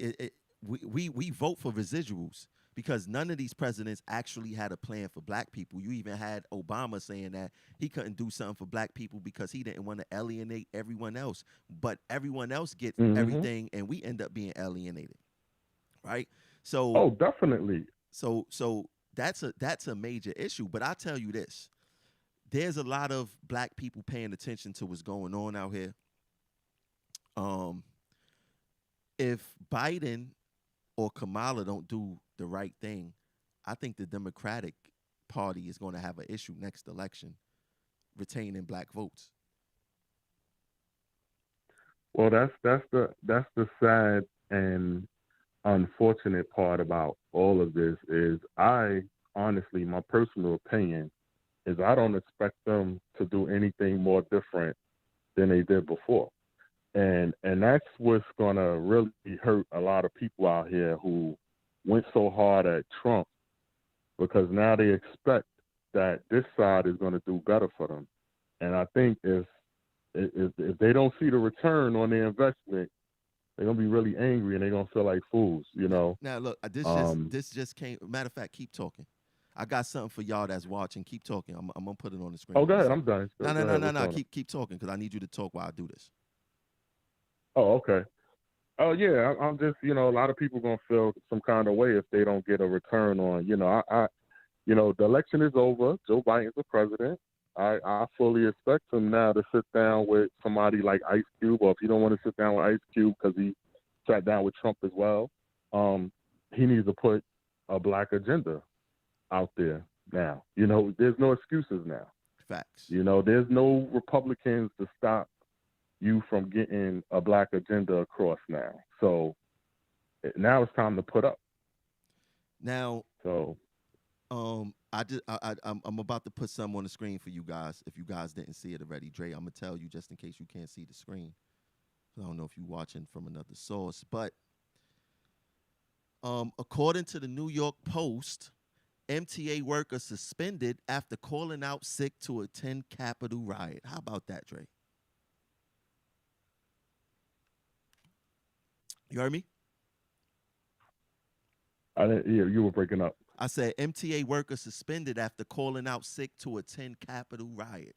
Speaker 1: we vote for residuals because none of these presidents actually had a plan for black people. You even had Obama saying that he couldn't do something for black people because he didn't want to alienate everyone else. But everyone else gets everything, and we end up being alienated, right? So,
Speaker 2: oh, definitely.
Speaker 1: So that's a major issue. But I'll tell you this: there's a lot of black people paying attention to what's going on out here. If Biden or Kamala don't do the right thing, I think the Democratic Party is going to have an issue next election retaining black votes.
Speaker 2: Well, that's the sad and unfortunate part about all of this is I honestly, my personal opinion is I don't expect them to do anything more different than they did before. And that's what's going to really hurt a lot of people out here who went so hard at Trump, because now they expect that this side is going to do better for them. And I think if they don't see the return on their investment, they're going to be really angry and they're going to feel like fools, you know.
Speaker 1: Now, look, this just came. Matter of fact, keep talking. I got something for y'all that's watching. Keep talking. I'm going to put it on the screen.
Speaker 2: Oh, go ahead. I'm done.
Speaker 1: No. Keep talking because I need you to talk while I do this.
Speaker 2: Oh, okay. Oh, yeah. I'm just, a lot of people going to feel some kind of way if they don't get a return on, the election is over. Joe Biden's the president. I fully expect him now to sit down with somebody like Ice Cube, or if you don't want to sit down with Ice Cube because he sat down with Trump as well, he needs to put a black agenda out there now. There's no excuses now.
Speaker 1: Facts.
Speaker 2: There's no Republicans to stop you from getting a black agenda across now. So now it's time to put up.
Speaker 1: Now,
Speaker 2: so
Speaker 1: I'm about to put some on the screen for you guys. If you guys didn't see it already, Dre, I'm gonna tell you just in case you can't see the screen. I don't know if you're watching from another source, but according to the New York Post, MTA workers suspended after calling out sick to attend Capitol riot. How about that, Dre? You heard me?
Speaker 2: I didn't. Yeah, you were breaking up.
Speaker 1: I said MTA workers suspended after calling out sick to attend Capitol riot.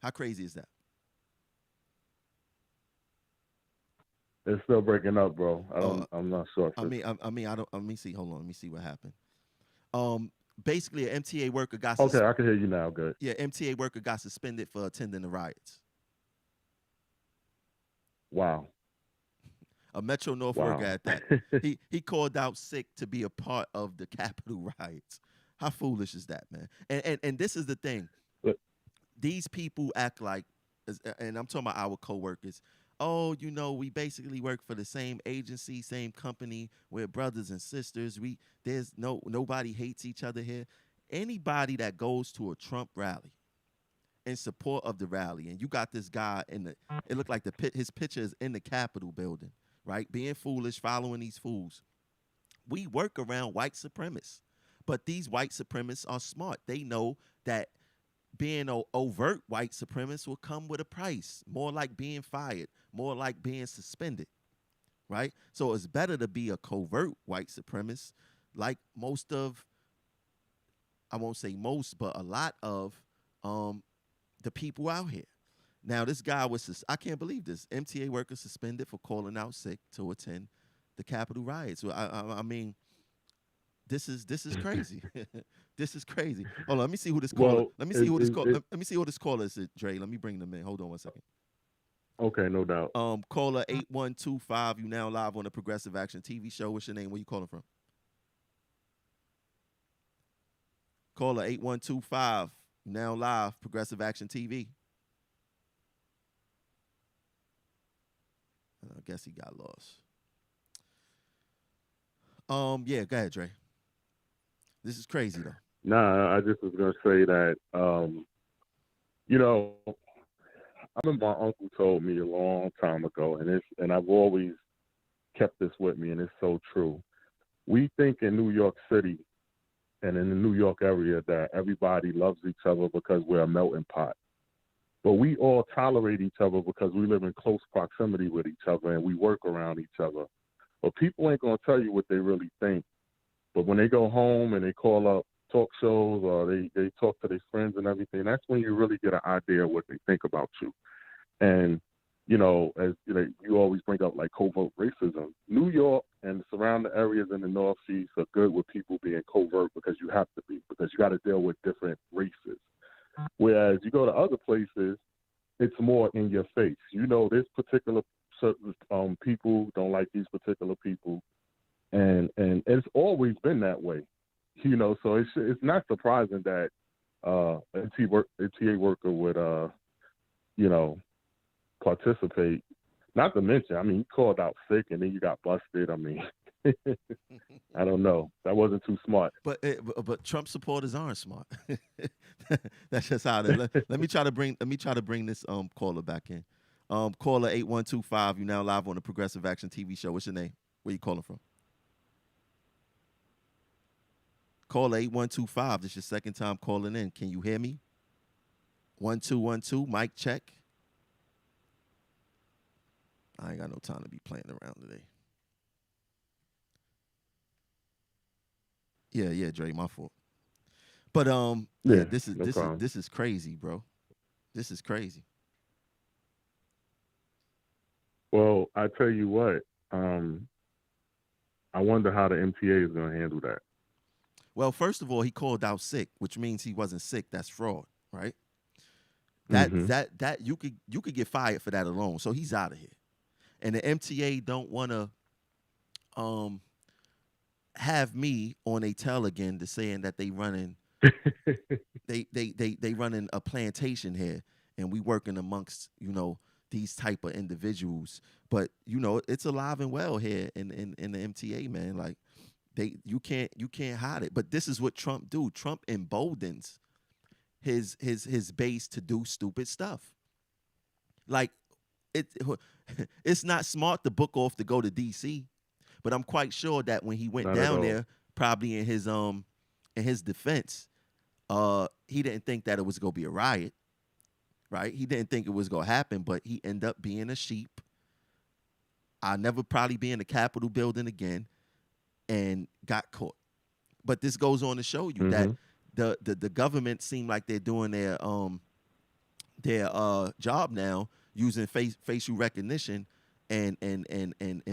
Speaker 1: How crazy is that?
Speaker 2: It's still breaking up, bro. I'm not sure.
Speaker 1: I don't. Let me see. Hold on. Let me see what happened. Basically, an MTA worker got.
Speaker 2: Okay, I can hear you now. Good.
Speaker 1: Yeah, MTA worker got suspended for attending the riots.
Speaker 2: Wow.
Speaker 1: A Metro North worker at that. He called out sick to be a part of the Capitol riots. How foolish is that, man? And this is the thing. These people act like, and I'm talking about our coworkers. Oh, we basically work for the same agency, same company. We're brothers and sisters. Nobody hates each other here. Anybody that goes to a Trump rally in support of the rally, and you got this guy it looked like his picture is in the Capitol building, right? Being foolish, following these fools. We work around white supremacists, but these white supremacists are smart. They know that being an overt white supremacist will come with a price, more like being fired, more like being suspended, right? So it's better to be a covert white supremacist, like I won't say most, but a lot of the people out here. Now, this guy I can't believe this. MTA worker suspended for calling out sick to attend the Capitol riots. So I mean, this is crazy. This is crazy. Hold on, let me see who this caller. Let me see who this caller is, Dre. Let me bring them in. Hold on one second.
Speaker 2: Okay, no doubt.
Speaker 1: Caller 8125. You now live on the Progressive Action TV show. What's your name? Where you calling from? Caller 8125. Now live, Progressive Action TV. I guess he got lost. Yeah, go ahead, Dre. This is crazy though.
Speaker 2: Nah, I just was gonna say that, I remember my uncle told me a long time ago, and I've always kept this with me, and it's so true. We think in New York City and in the New York area that everybody loves each other because we're a melting pot. But we all tolerate each other because we live in close proximity with each other and we work around each other. But people ain't gonna tell you what they really think. But when they go home and they call up talk shows or they talk to their friends and everything, that's when you really get an idea of what they think about you. And as you always bring up like covert racism, New York and the surrounding areas in the Northeast are good with people being covert because you have to be, because you got to deal with different races. Whereas you go to other places, it's more in your face. This particular certain people don't like these particular people, and it's always been that way. So it's not surprising that an MTA worker would participate. Not to mention, you called out sick and then you got busted. I don't know. That wasn't too smart.
Speaker 1: But Trump supporters aren't smart. That's just how they. Let me try to bring this caller back in. Caller 8125. You now live on the Progressive Action TV show. What's your name? Where you calling from? Caller 8125. This is your second time calling in. Can you hear me? 1212. Mic check. I ain't got no time to be playing around today. Yeah, Dre, my fault. But this is crazy, bro. This is crazy.
Speaker 2: Well, I tell you what, I wonder how the MTA is going to handle that.
Speaker 1: Well, first of all, he called out sick, which means he wasn't sick. That's fraud, right? That you could get fired for that alone. So he's out of here. And the MTA don't want to have me on a tail again to saying that they running they running a plantation here and we working amongst these type of individuals. But it's alive and well here in the MTA, man. Like you can't hide it. But this is what Trump do. Trump emboldens his base to do stupid stuff. Like it's not smart to book off to go to DC, but I'm quite sure that when he went down there, probably in his defense, he didn't think that it was gonna be a riot, right? He didn't think it was gonna happen, but he ended up being a sheep. I'll never probably be in the Capitol building again, and got caught. But this goes on to show you that the government seem like they're doing their job now, using facial recognition and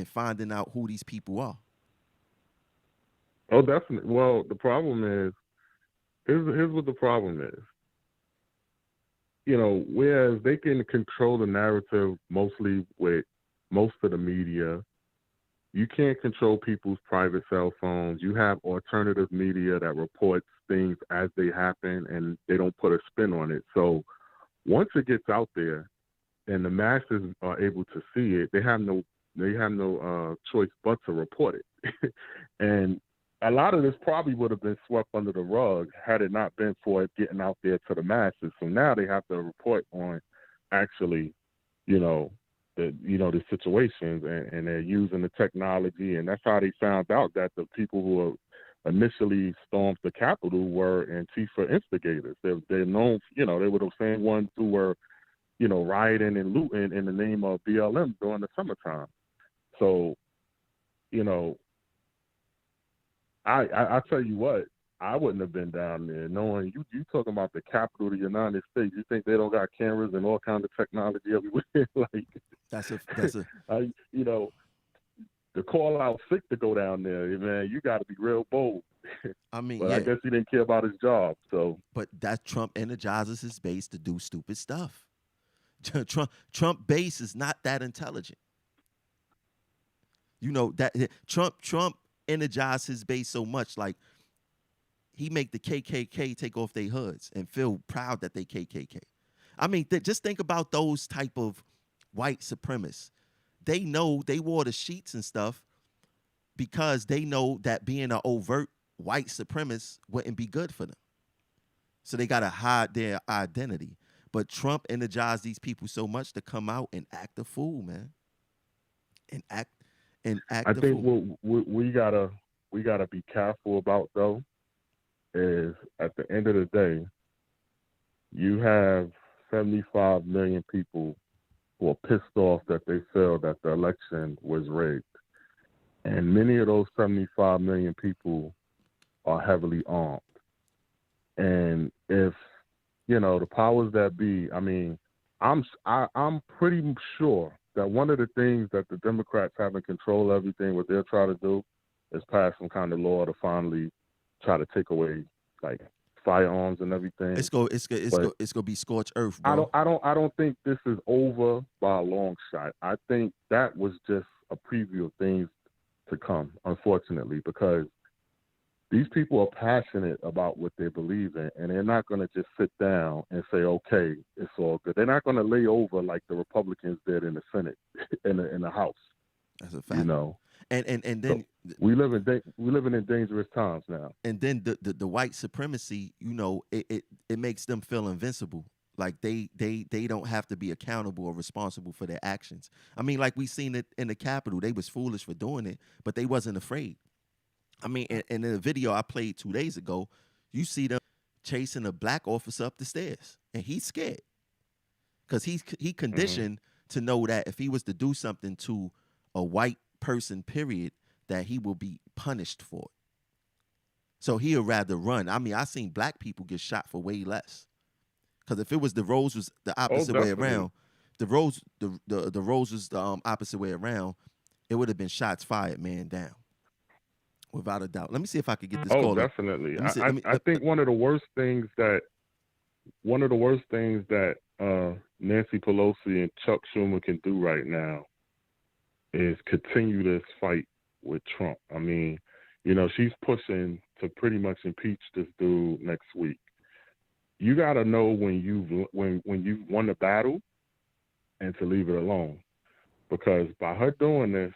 Speaker 1: finding out who these people are.
Speaker 2: Oh, definitely. Well, the problem is, here's what the problem is. Whereas they can control the narrative mostly with most of the media, you can't control people's private cell phones. You have alternative media that reports things as they happen, and they don't put a spin on it. So once it gets out there, and the masses are able to see it, they have no choice but to report it. And a lot of this probably would have been swept under the rug had it not been for it getting out there to the masses. So now they have to report on actually, the situations, and they're using the technology, and that's how they found out that the people who initially stormed the Capitol were Antifa instigators. They're known, they were the same ones who were rioting and looting in the name of BLM during the summertime. So, I tell you what, I wouldn't have been down there knowing you talking about the capital of the United States. You think they don't got cameras and all kinds of technology everywhere? Like
Speaker 1: that's a
Speaker 2: to call out sick to go down there, man, you got to be real bold. But I guess he didn't care about his job. So,
Speaker 1: but that Trump energizes his base to do stupid stuff. Trump base is not that intelligent. That Trump energized his base so much, like he make the KKK take off their hoods and feel proud that they KKK. Just think about those type of white supremacists. They know they wore the sheets and stuff because they know that being an overt white supremacist wouldn't be good for them. So they got to hide their identity. But Trump energized these people so much to come out and act a fool, man. I
Speaker 2: think what we gotta be careful about though is at the end of the day, you have 75 million people who are pissed off that they feel that the election was rigged. And many of those 75 million people are heavily armed. And if, the powers that be, I mean, I'm pretty sure that one of the things that the Democrats have in control of everything, what they're trying to do is pass some kind of law to finally try to take away like firearms and everything.
Speaker 1: It's gonna be scorched earth, bro.
Speaker 2: I don't think this is over by a long shot. I think that was just a preview of things to come, unfortunately, because these people are passionate about what they believe in, and they're not going to just sit down and say, okay, it's all good. They're not going to lay over like the Republicans did in the Senate, in the House.
Speaker 1: That's a fact. And then
Speaker 2: so we living in dangerous times now.
Speaker 1: And then the white supremacy, it makes them feel invincible. Like they don't have to be accountable or responsible for their actions. I mean, like we seen it in the Capitol. They was foolish for doing it, but they wasn't afraid. I mean, and in the video I played 2 days ago, you see them chasing a black officer up the stairs, and he's scared because he conditioned to know that if he was to do something to a white person, period, that he will be punished for it. So he'll rather run. I mean, I seen black people get shot for way less. Because if it was the roles was the opposite way around, the roles was the opposite way around, it would have been shots fired, man down. Without a doubt. Let me see if I could get this call.
Speaker 2: Oh, definitely. I think one of the worst things that Nancy Pelosi and Chuck Schumer can do right now is continue this fight with Trump. I mean, she's pushing to pretty much impeach this dude next week. You got to know when you've won the battle and to leave it alone, because by her doing this,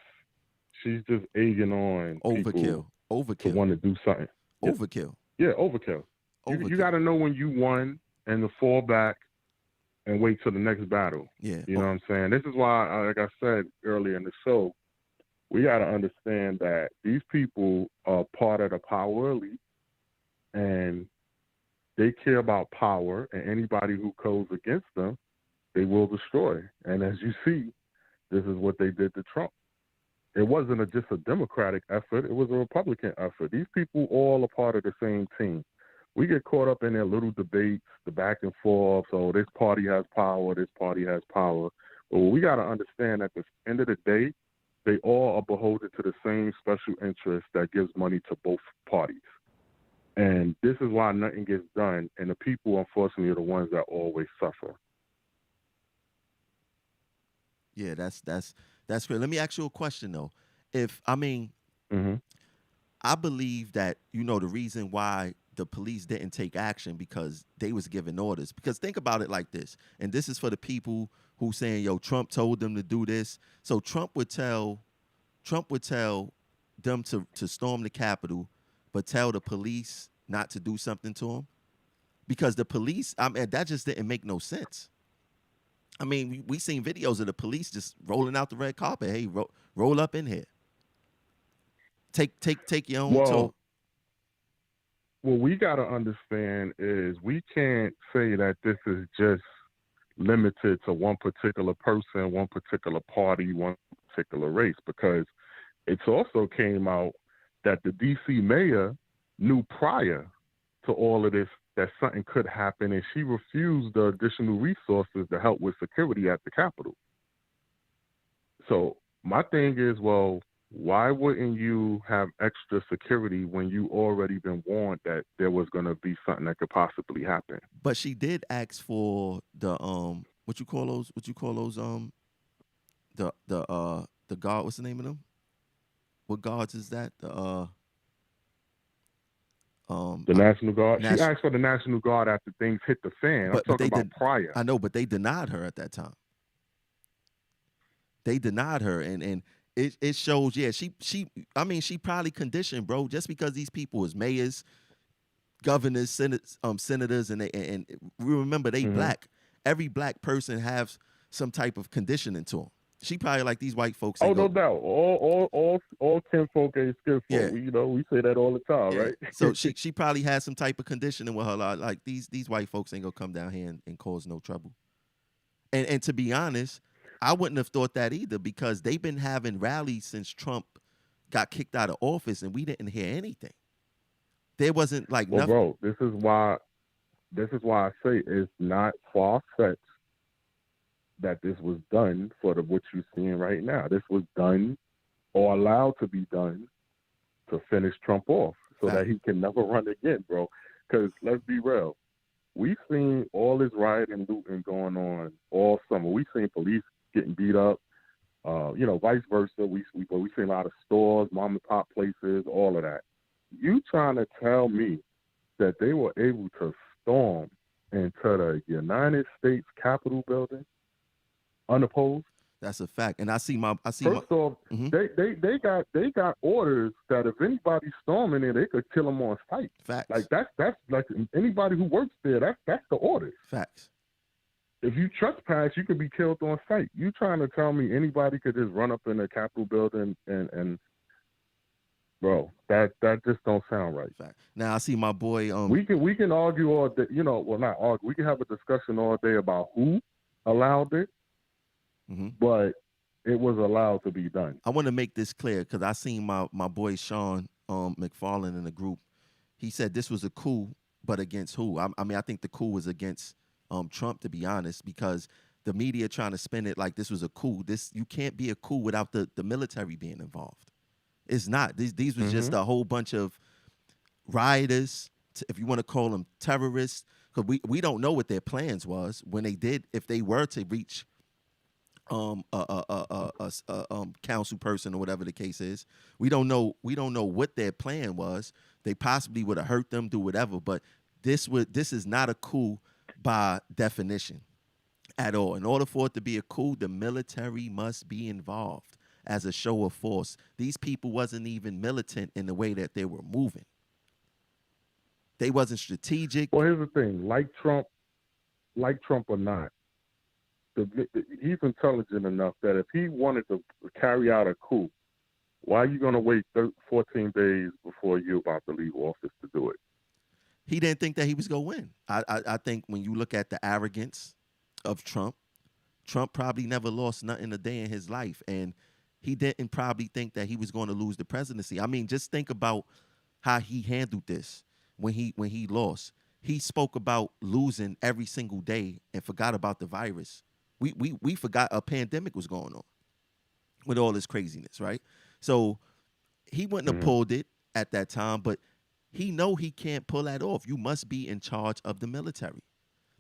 Speaker 2: she's just egging on people to want to do something.
Speaker 1: Overkill.
Speaker 2: Yeah, overkill. You got to know when you won and to fall back and wait till the next battle.
Speaker 1: Yeah.
Speaker 2: You know what I'm saying? This is why, like I said earlier in the show, we got to understand that these people are part of the power elite, and they care about power, and anybody who goes against them, they will destroy. And as you see, this is what they did to Trump. It wasn't just a Democratic effort. It was a Republican effort. These people all are part of the same team. We get caught up in their little debates, the back and forth. So this party has power, this party has power. But we got to understand at the end of the day, they all are beholden to the same special interest that gives money to both parties. And this is why nothing gets done. And the people, unfortunately, are the ones that always suffer.
Speaker 1: Yeah, that's great. Let me ask you a question though. I believe that the reason why the police didn't take action because they was giving orders. Because think about it like this, and this is for the people who saying, "Yo, Trump told them to do this." So Trump would tell them to storm the Capitol, but tell the police not to do something to them, because the police, that just didn't make no sense. I mean, we seen videos of the police just rolling out the red carpet. Hey, roll up in here. Take your own toll.
Speaker 2: What we got to understand is we can't say that this is just limited to one particular person, one particular party, one particular race, because it's also came out that the D.C. mayor knew prior to all of this that something could happen, and she refused the additional resources to help with security at the Capitol. So my thing is, well, why wouldn't you have extra security when you already been warned that there was going to be something that could possibly happen?
Speaker 1: But she did ask for the what you call those the guard, what's the name of them? What guards is that? The
Speaker 2: National Guard. She asked for the National Guard after things hit the fan. I'm talking about prior.
Speaker 1: I know, but they denied her at that time. They denied her, and it shows. Yeah, she probably conditioned, bro. Just because these people is mayors, governors, senators, and we remember they black. Every black person has some type of conditioning to them. She probably like these white folks.
Speaker 2: Oh, no doubt. All kinfolk ain't skin folk.
Speaker 1: Yeah.
Speaker 2: We say that all the time, right?
Speaker 1: So she probably has some type of conditioning with her. Like these white folks ain't gonna come down here and cause no trouble. And to be honest, I wouldn't have thought that either, because they've been having rallies since Trump got kicked out of office and we didn't hear anything. There wasn't like
Speaker 2: Well,
Speaker 1: nothing.
Speaker 2: bro, this is why I say it's not far-fetched that this was done for what you're seeing right now. This was done or allowed to be done to finish Trump off so that he can never run again, bro. Because let's be real. We've seen all this riot and looting going on all summer. We've seen police getting beat up, vice versa. We've seen a lot of stores, mom and pop places, all of that. You trying to tell me that they were able to storm into the United States Capitol building unopposed?
Speaker 1: That's a fact. And I see
Speaker 2: First off, they got orders that if anybody storming it, they could kill them on sight.
Speaker 1: Facts.
Speaker 2: Like that's like anybody who works there. That's the orders.
Speaker 1: Facts.
Speaker 2: If you trespass, you could be killed on sight. You trying to tell me anybody could just run up in the Capitol building and bro, that just don't sound right.
Speaker 1: Fact. Now I see my boy.
Speaker 2: We can argue all day. Well, not argue. We can have a discussion all day about who allowed it. But it was allowed to be done.
Speaker 1: I want to make this clear because I seen my boy Sean McFarland in the group. He said this was a coup, but against who? I think the coup was against Trump, to be honest, because the media trying to spin it like this was a coup. You can't be a coup without the military being involved. It's not. These was just a whole bunch of rioters, if you want to call them terrorists, because we don't know what their plans was when they did, if they were to reach council person or whatever the case is. We don't know what their plan was. They possibly would have hurt them, do whatever, but this is not a coup by definition at all. In order for it to be a coup, the military must be involved as a show of force. These people wasn't even militant in the way that they were moving. They wasn't strategic.
Speaker 2: Well, here's the thing, like Trump or not, he's intelligent enough that if he wanted to carry out a coup, why are you going to wait 14 days before you're about to leave office to do it?
Speaker 1: He didn't think that he was going to win. I think when you look at the arrogance of Trump probably never lost nothing a day in his life, and he didn't probably think that he was going to lose the presidency. I mean, just think about how he handled this when he lost. He spoke about losing every single day and forgot about the virus. We forgot a pandemic was going on with all this craziness, right? So he wouldn't have pulled it at that time, but he know he can't pull that off. You must be in charge of the military.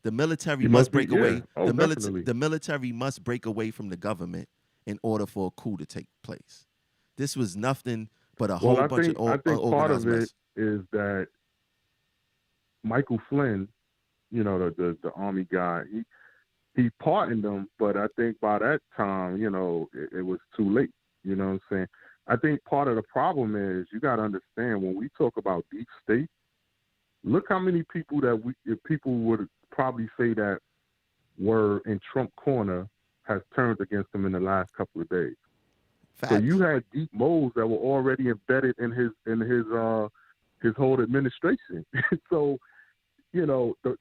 Speaker 1: The military must break away.
Speaker 2: Oh,
Speaker 1: The military must break away from the government in order for a coup to take place. This was nothing but a whole bunch of
Speaker 2: I think part of it is that Michael Flynn, the Army guy, he pardoned them, but I think by that time, it was too late. You know what I'm saying? I think part of the problem is you got to understand when we talk about deep state, look how many people people would probably say that were in Trump corner has turned against him in the last couple of days.
Speaker 1: Facts.
Speaker 2: So you had deep moles that were already embedded in his whole administration. So,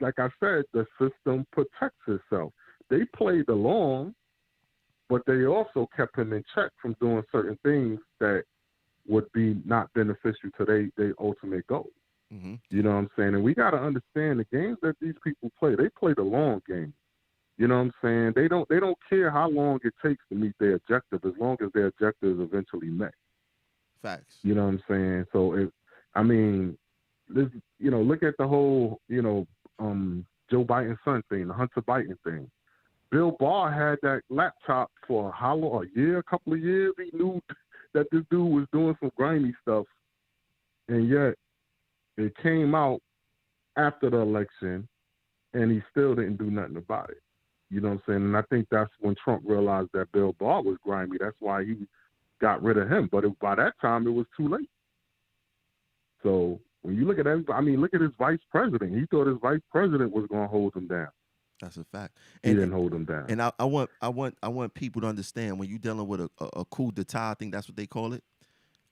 Speaker 2: like I said, the system protects itself. They played along, but they also kept him in check from doing certain things that would be not beneficial to their ultimate goal. You know what I'm saying? And we got to understand the games that these people play. They play the long game. You know what I'm saying? They don't care how long it takes to meet their objective, as long as their objective is eventually met.
Speaker 1: Facts.
Speaker 2: You know what I'm saying? So look at the whole, Joe Biden's son thing, the Hunter Biden thing. Bill Barr had that laptop for how long? A year, a couple of years. He knew that this dude was doing some grimy stuff, and yet it came out after the election, and he still didn't do nothing about it. You know what I'm saying? And I think that's when Trump realized that Bill Barr was grimy. That's why he got rid of him. But by that time, it was too late. So when you look at everybody, look at his vice president. He thought his vice president was going to hold him down.
Speaker 1: That's a fact.
Speaker 2: He didn't hold him down.
Speaker 1: And I want people to understand when you're dealing with a coup d'etat, I think that's what they call it.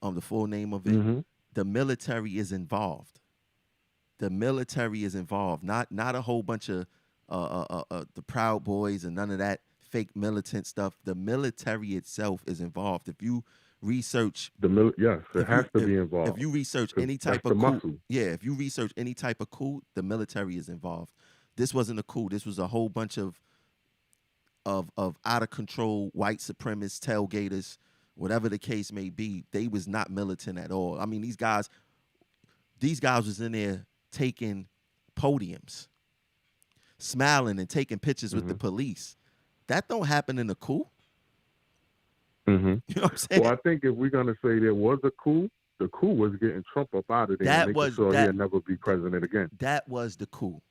Speaker 1: The full name of it. The military is involved. The military is involved. Not a whole bunch of the Proud Boys and none of that fake militant stuff. The military itself is involved. If you research
Speaker 2: Yes, it has to be involved.
Speaker 1: If you research
Speaker 2: 'Cause
Speaker 1: any type
Speaker 2: that's
Speaker 1: of
Speaker 2: the
Speaker 1: coup,
Speaker 2: muscle.
Speaker 1: if you research any type of coup, the military is involved. This wasn't a coup. This was a whole bunch of out of control white supremacists, tailgaters, whatever the case may be. They was not militant at all. I mean, these guys was in there taking podiums, smiling and taking pictures with the police. That don't happen in a coup.
Speaker 2: Mm-hmm.
Speaker 1: You know what I'm saying?
Speaker 2: Well, I think if we're gonna say there was a coup, the coup was getting Trump up out of there and making sure he'll never be president again.
Speaker 1: That was the coup.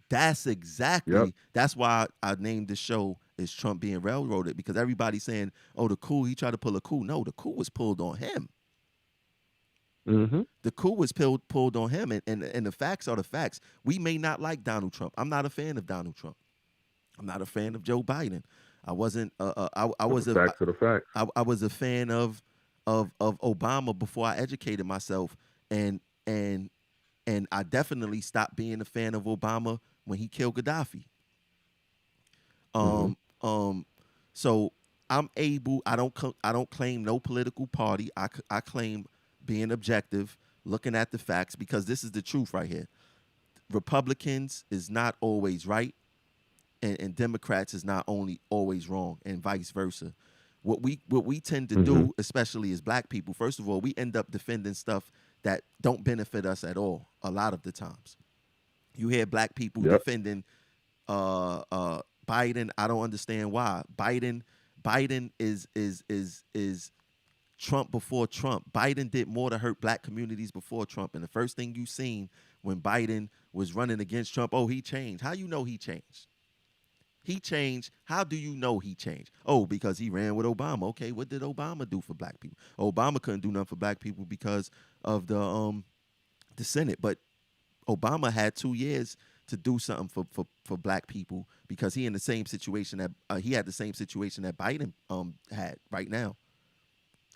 Speaker 1: That's exactly. That's why I named the show is Trump being railroaded, because everybody's saying, "Oh, the coup, he tried to pull a coup." No, the coup was pulled on him.
Speaker 2: Mm-hmm.
Speaker 1: The coup was pulled on him, and the facts are the facts. We may not like Donald Trump. I'm not a fan of Donald Trump. I'm not a fan of Joe Biden. I wasn't. I was a
Speaker 2: facts are the facts.
Speaker 1: I was a fan of Obama before I educated myself, and I definitely stopped being a fan of Obama when he killed Gaddafi. So I'm able. I don't claim no political party. I claim being objective, looking at the facts, because this is the truth right here. Republicans is not always right, and Democrats is not only always wrong, and vice versa. What we tend to do, especially as black people, first of all, we end up defending stuff that don't benefit us at all a lot of the times. You hear black people defending Biden. I don't understand why. Biden is Trump before Trump. Biden did more to hurt black communities before Trump. And the first thing you seen when Biden was running against Trump, oh, he changed. How you know he changed? He changed. How do you know he changed? Oh, because he ran with Obama. Okay, what did Obama do for black people? Obama couldn't do nothing for black people because of the Senate. But Obama had 2 years to do something for black people, because he in the same situation that he had the same situation that Biden had right now,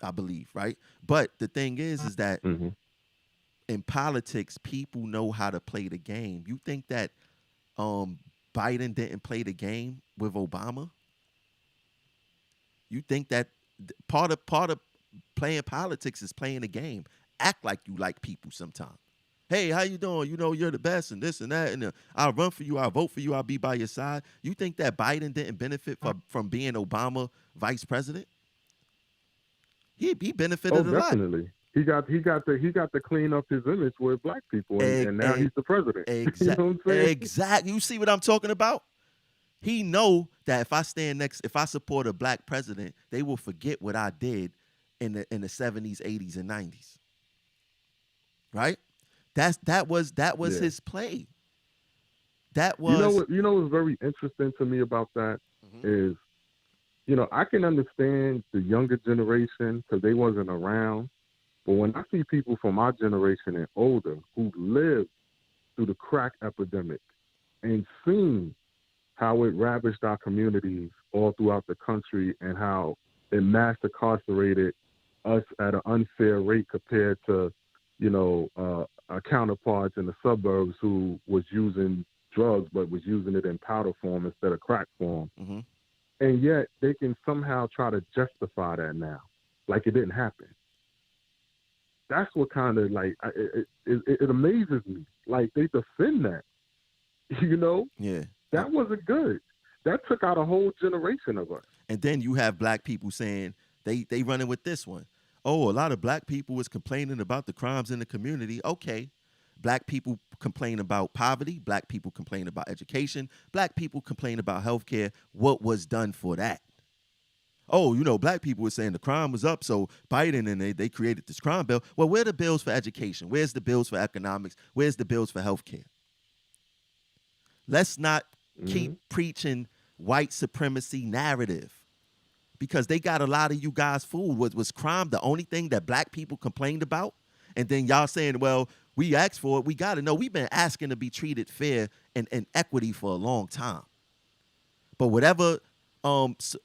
Speaker 1: I believe, right? But the thing is that in politics, people know how to play the game. You think that Biden didn't play the game with Obama? You think that part of playing politics is playing the game? Act like you like people sometimes. Hey, how you doing? You know, you're the best and this and that, and I'll run for you, I'll vote for you, I'll be by your side. You think that Biden didn't benefit from being Obama vice president? He benefited a lot.
Speaker 2: Definitely. He got to clean up his image with black people, and now he's the president.
Speaker 1: Exactly.
Speaker 2: You know what I'm saying?
Speaker 1: Exactly. You see what I'm talking about? He know that if I support a black president, they will forget what I did in the 70s, 80s, and 90s. Right? That was his play. That was
Speaker 2: you know what's very interesting to me about that is, I can understand the younger generation because they wasn't around. But when I see people from our generation and older who lived through the crack epidemic and seen how it ravaged our communities all throughout the country and how it mass incarcerated us at an unfair rate compared to, our counterparts in the suburbs who was using drugs but was using it in powder form instead of crack form. And yet they can somehow try to justify that now, like it didn't happen. That's what kind of it amazes me. Like they defend that,
Speaker 1: Yeah.
Speaker 2: That wasn't good. That took out a whole generation of us.
Speaker 1: And then you have black people saying they running with this one. Oh, a lot of black people was complaining about the crimes in the community. Okay. Black people complain about poverty. Black people complain about education. Black people complain about healthcare. What was done for that? Oh, black people were saying the crime was up, so Biden and they created this crime bill. Well, where are the bills for education? Where's the bills for economics? Where's the bills for healthcare? Let's not keep preaching white supremacy narrative, because they got a lot of you guys fooled. Was crime the only thing that black people complained about? And then y'all saying, well, we asked for it, we got it. No, we've been asking to be treated fair and equity for a long time. But whatever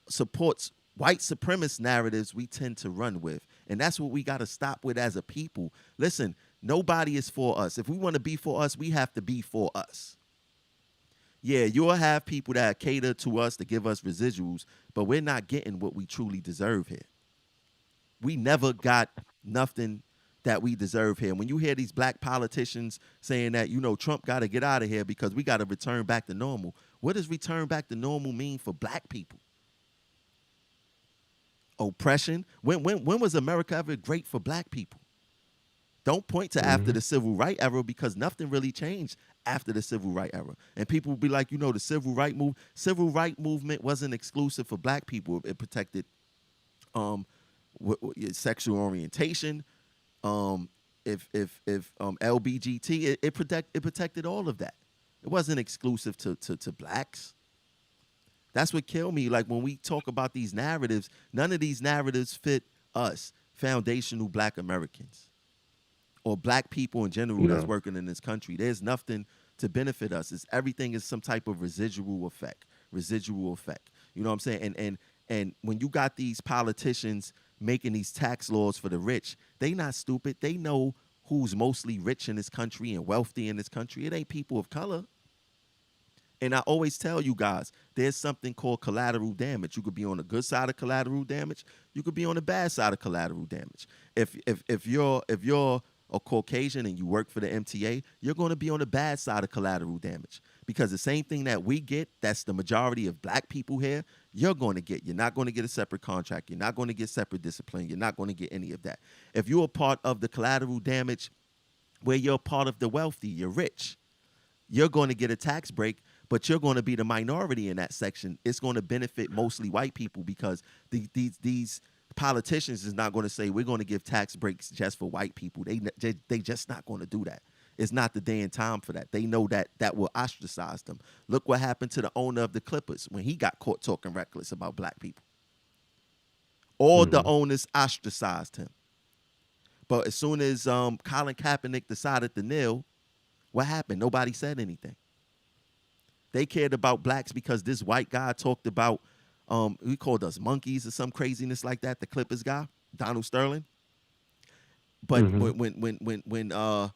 Speaker 1: supports white supremacist narratives, we tend to run with. And that's what we got to stop with as a people. Listen, nobody is for us. If we want to be for us, we have to be for us. Yeah, you'll have people that cater to us to give us residuals, but we're not getting what we truly deserve here. we never got nothing that we deserve here. When you hear these black politicians saying that, Trump got to get out of here because we got to return back to normal. What does return back to normal mean for black people? Oppression? When was America ever great for black people? Don't point to after the civil rights era, because nothing really changed after the civil rights era. And people will be like, the civil rights movement wasn't exclusive for black people. It protected sexual orientation, if LBGT, it protected all of that. It wasn't exclusive to blacks. That's what killed me. Like, when we talk about these narratives, none of these narratives fit us, foundational black Americans, or black people in general that's working in this country. There's nothing to benefit us. Everything is some type of residual effect. You know what I'm saying? And when you got these politicians making these tax laws for the rich, they not stupid. They know who's mostly rich in this country and wealthy in this country. It ain't people of color. And I always tell you guys, there's something called collateral damage. You could be on the good side of collateral damage. You could be on the bad side of collateral damage. If you're a Caucasian and you work for the MTA, you're going to be on the bad side of collateral damage, because the same thing that we get, that's the majority of black people here, you're going to get. You're not going to get a separate contract. You're not going to get separate discipline. You're not going to get any of that. If you're a part of the collateral damage where you're part of the wealthy, you're rich, you're going to get a tax break, but you're going to be the minority in that section. It's going to benefit mostly white people, because these politicians is not going to say we're going to give tax breaks just for white people. They just not going to do that. It's not the day and time for that. They know that will ostracize them. Look what happened to the owner of the Clippers when he got caught talking reckless about black people. All the owners ostracized him. But as soon as Colin Kaepernick decided to kneel, what happened? Nobody said anything. They cared about blacks because this white guy talked about, he called us monkeys or some craziness like that, the Clippers guy, Donald Sterling. But when Colin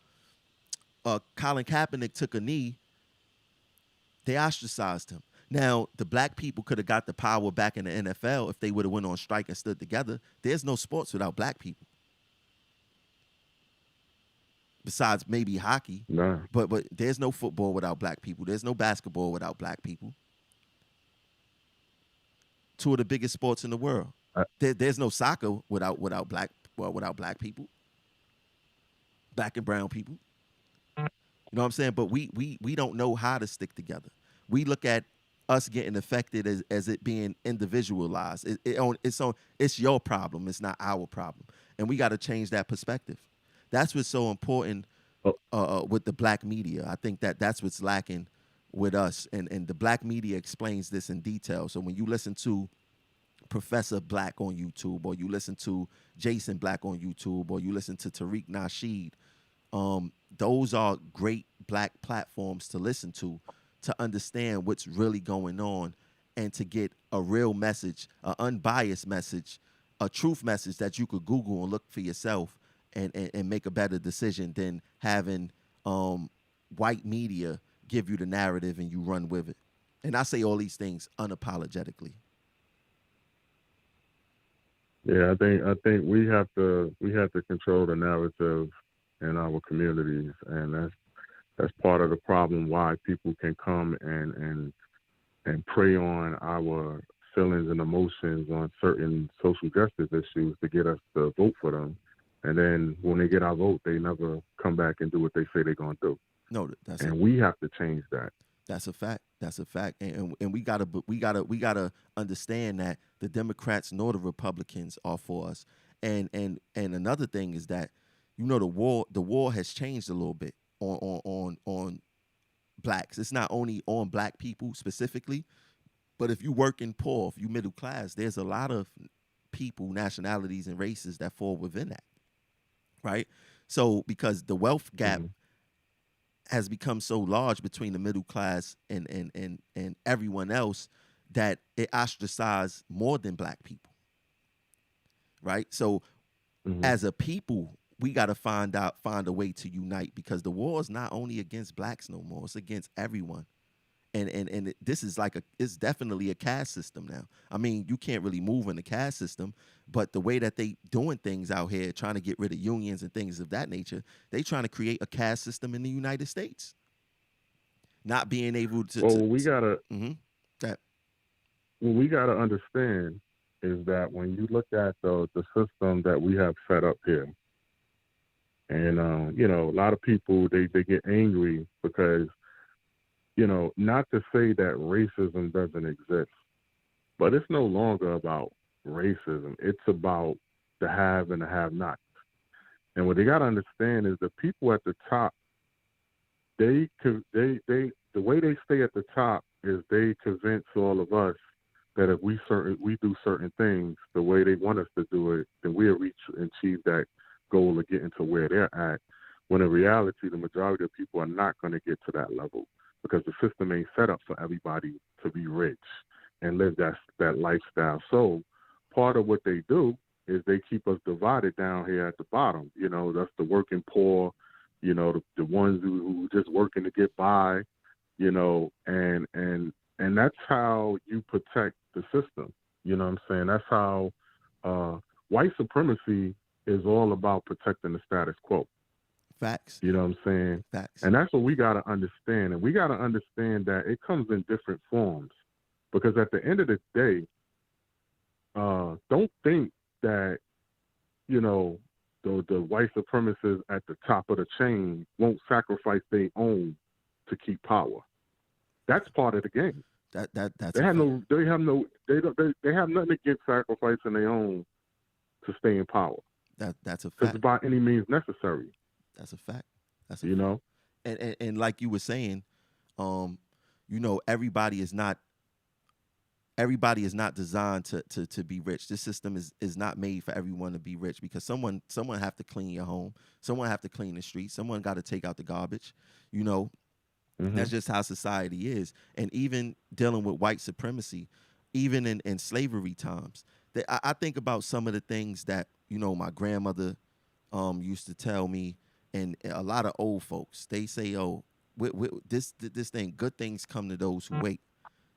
Speaker 1: Kaepernick took a knee, they ostracized him. Now, the black people could have got the power back in the NFL if they would have went on strike and stood together. There's no sports without black people. Besides maybe hockey.
Speaker 2: Nah.
Speaker 1: But there's no football without black people. There's no basketball without black people. Two of the biggest sports in the world. There's no soccer without black people. Black and brown people. You know what I'm saying? But we don't know how to stick together. We look at us getting affected as it being individualized. It's your problem. It's not our problem. And we got to change that perspective. That's what's so important with the black media. I think that's what's lacking with us. And the black media explains this in detail. So when you listen to Professor Black on YouTube, or you listen to Jason Black on YouTube, or you listen to Tariq Nasheed, those are great black platforms to listen to understand what's really going on, and to get a real message, an unbiased message, a truth message that you could Google and look for yourself and make a better decision than having white media give you the narrative and you run with it. And I say all these things unapologetically.
Speaker 2: Yeah, I think we have to control the narrative in our communities, and that's part of the problem why people can come and prey on our feelings and emotions on certain social justice issues to get us to vote for them. And then when they get our vote, they never come back and do what they say they're going to do.
Speaker 1: No,
Speaker 2: we have to change that.
Speaker 1: That's a fact. That's a fact. And we gotta understand that the Democrats nor the Republicans are for us. And another thing is that, the war has changed a little bit on blacks. It's not only on black people specifically, but if you working poor, if you middle class, there's a lot of people, nationalities, and races that fall within that. Right? So because the wealth gap has become so large between the middle class and everyone else that it ostracized more than black people. Right? So as a people, we got to find a way to unite, because the war is not only against blacks no more, it's against everyone. And this is like it's definitely a caste system now. I mean, you can't really move in the caste system, but the way that they doing things out here, trying to get rid of unions and things of that nature, they trying to create a caste system in the United States. Not being able to.
Speaker 2: Well, we gotta.
Speaker 1: That.
Speaker 2: What we gotta understand is that when you look at the system that we have set up here, and you know, a lot of people they get angry because, you know, not to say that racism doesn't exist, but it's no longer about racism. It's about the have and the have-nots. And what they got to understand is the people at the top, the way they stay at the top is they convince all of us that if we do certain things the way they want us to do it, then we'll reach and achieve that goal of getting to where they're at. When in reality, the majority of people are not going to get to that level, because the system ain't set up for everybody to be rich and live that lifestyle. So part of what they do is they keep us divided down here at the bottom. You know, that's the working poor, you know, the ones who just working to get by, you know, and that's how you protect the system. You know what I'm saying? That's how white supremacy is all about protecting the status quo.
Speaker 1: Facts.
Speaker 2: You know what I'm saying?
Speaker 1: Facts.
Speaker 2: And that's what we got to understand. And we got to understand that it comes in different forms. Because at the end of the day, don't think that, you know, the white supremacists at the top of the chain won't sacrifice their own to keep power. That's part of the game. They have nothing against sacrificing their own to stay in power.
Speaker 1: That's a fact.
Speaker 2: Because by any means necessary.
Speaker 1: That's a fact. That's
Speaker 2: you know,
Speaker 1: and like you were saying, you know, everybody is not designed to be rich. This system is not made for everyone to be rich, because someone have to clean your home, someone have to clean the streets, someone got to take out the garbage. You know, that's just how society is. And even dealing with white supremacy, even in slavery times, I think about some of the things that, you know, my grandmother used to tell me. And a lot of old folks, they say, "Oh, this thing, good things come to those who wait."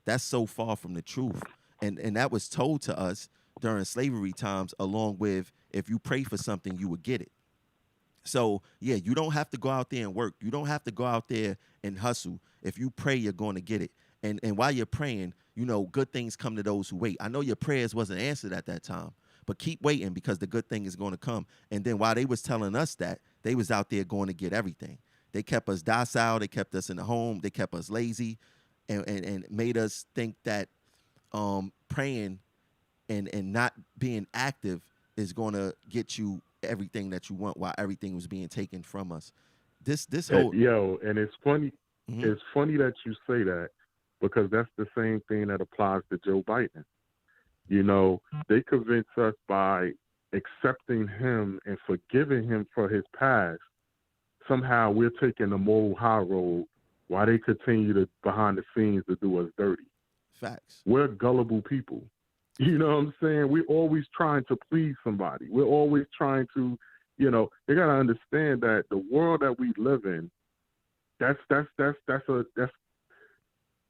Speaker 1: That's so far from the truth, and that was told to us during slavery times, along with, if you pray for something, you would get it. So yeah, you don't have to go out there and work. You don't have to go out there and hustle. If you pray, you're going to get it. And while you're praying, you know, good things come to those who wait. I know your prayers wasn't answered at that time, but keep waiting, because the good thing is going to come. And then while they was telling us that, they was out there going to get everything. They kept us docile. They kept us in the home. They kept us lazy, and made us think that praying and not being active is going to get you everything that you want, while everything was being taken from us. This whole
Speaker 2: and it's funny. Mm-hmm. It's funny that you say that, because that's the same thing that applies to Joe Biden. You know, they convince us by accepting him and forgiving him for his past. Somehow we're taking the moral high road while they continue to, behind the scenes, to do us dirty.
Speaker 1: Facts.
Speaker 2: We're gullible people. You know what I'm saying? We're always trying to please somebody. We're always trying to, you know, they got to understand that the world that we live in, that's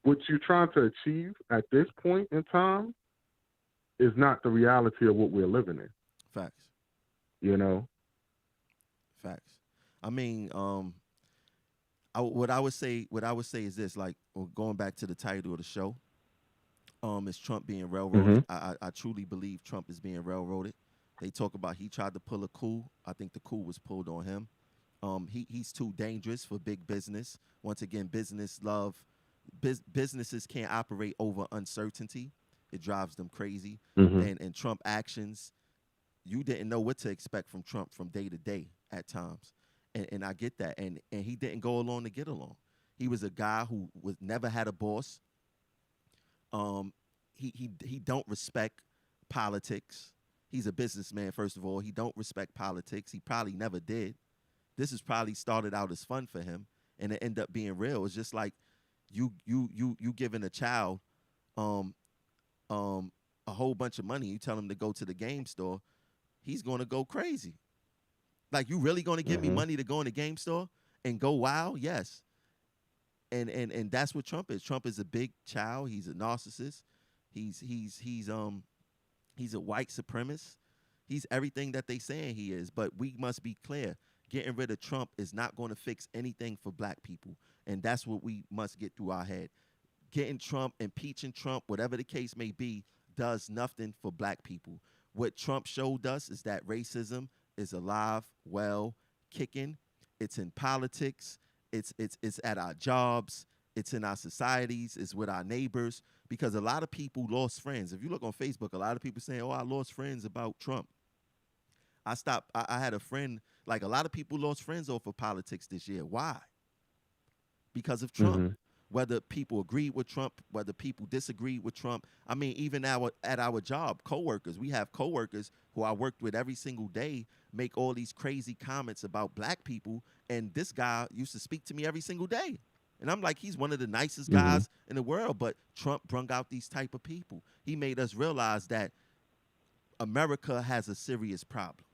Speaker 2: what you're trying to achieve at this point in time is not the reality of what we're living in.
Speaker 1: Facts.
Speaker 2: You know?
Speaker 1: Facts. I mean, what I would say is this, like, going back to the title of the show, is Trump being railroaded. I truly believe Trump is being railroaded. They talk about he tried to pull a coup. I think the coup was pulled on him. He's too dangerous for big business. Once again, businesses can't operate over uncertainty. It drives them crazy. And Trump actions, you didn't know what to expect from Trump from day to day at times. And I get that. And he didn't go along to get along. He was a guy who never had a boss. He don't respect politics. He's a businessman, first of all. He don't respect politics. He probably never did. This has probably started out as fun for him, and it ended up being real. It's just like you giving a child a whole bunch of money. You tell him to go to the game store, he's going to go crazy. Like, you really going to give me money to go in the game store and go wild? Yes. And that's what Trump is. Trump is a big child. He's a narcissist. He's a white supremacist. He's everything that they saying he is. But we must be clear. Getting rid of Trump is not going to fix anything for black people. And that's what we must get through our head. Getting Trump, impeaching Trump, whatever the case may be, does nothing for black people. What Trump showed us is that racism is alive, well, kicking. It's in politics. It's at our jobs. It's in our societies. It's with our neighbors. Because a lot of people lost friends. If you look on Facebook, a lot of people saying, "Oh, I lost friends about Trump." I had a friend, like a lot of people lost friends over politics this year. Why? Because of Trump.
Speaker 2: Mm-hmm.
Speaker 1: Whether people agreed with Trump, whether people disagreed with Trump. I mean, even at our job, coworkers, we have coworkers who I worked with every single day make all these crazy comments about black people. And this guy used to speak to me every single day. And I'm like, he's one of the nicest guys in the world. But Trump brung out these type of people. He made us realize that America has a serious problem.